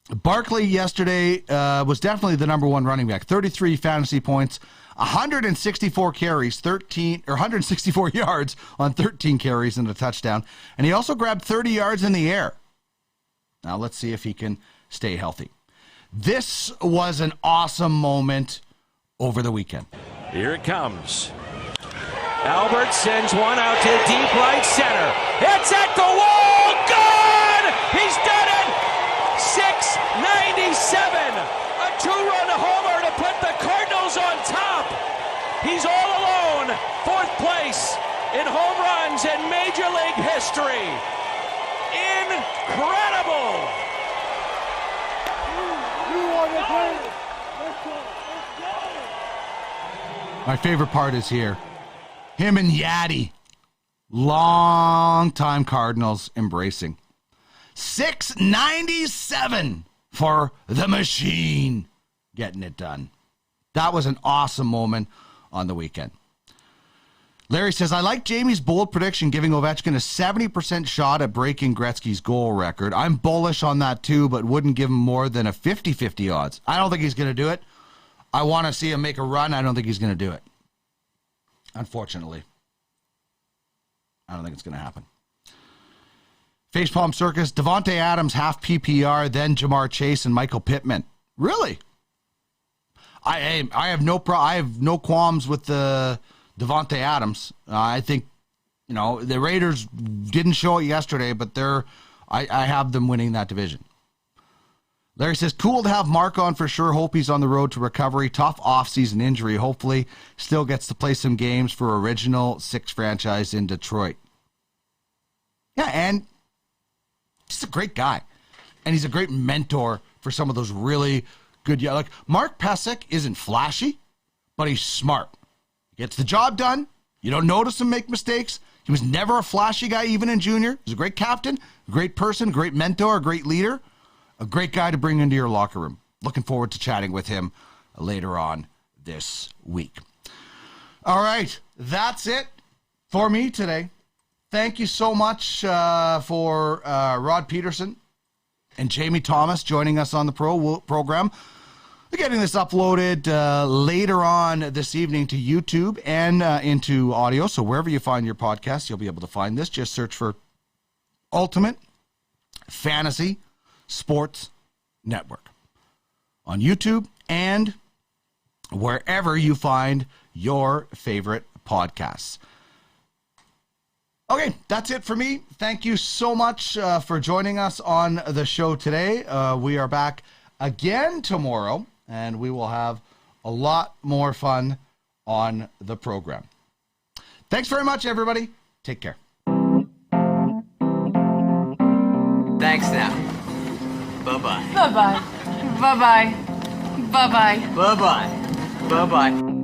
Barkley yesterday was definitely the number 1 running back. 33 fantasy points, 164 carries, 164 yards on 13 carries and a touchdown. And he also grabbed 30 yards in the air. Now let's see if he can stay healthy. This was an awesome moment over the weekend.
Here it comes. Albert sends one out to deep right center. It's at the wall. Good! He's done it! 697. A 2-run homer to put the Cardinals on top. He's all alone. 4th place in home runs in Major League history. Incredible!
My favorite part is here. Him and Yaddy. Long-time Cardinals embracing. 697 for the machine. Getting it done. That was an awesome moment on the weekend. Larry says, I like Jamie's bold prediction giving Ovechkin a 70% shot at breaking Gretzky's goal record. I'm bullish on that too, but wouldn't give him more than a 50-50 odds. I don't think he's going to do it. I want to see him make a run. I don't think he's going to do it. Unfortunately. I don't think it's going to happen. Facepalm Circus, Devontae Adams, half PPR, then Jamar Chase and Michael Pittman. Really? I have no qualms with the Devontae Adams. I think, the Raiders didn't show it yesterday, but I have them winning that division. Larry says, cool to have Mark on for sure. Hope he's on the road to recovery. Tough offseason injury. Hopefully still gets to play some games for Original 6 franchise in Detroit. Yeah, and he's a great guy. And he's a great mentor for some of those really good, like Mark Pesek isn't flashy, but he's smart. He gets the job done. You don't notice him make mistakes. He was never a flashy guy, even in junior. He's a great captain, a great person, great mentor, a great leader, a great guy to bring into your locker room. Looking forward to chatting with him later on this week. All right, that's it for me today. Thank you so much for Rod Pedersen and Jamie Thomas joining us on the program. We're getting this uploaded later on this evening to YouTube and into audio. So wherever you find your podcast, you'll be able to find this. Just search for Ultimate Fantasy Sports Network on YouTube and wherever you find your favorite podcasts. Okay, that's it for me. Thank you so much for joining us on the show today. We are back again tomorrow, and we will have a lot more fun on the program. Thanks very much, everybody. Take care.
Thanks now. Bye-bye.
Bye-bye. Bye-bye. Bye-bye.
Bye-bye. Bye-bye.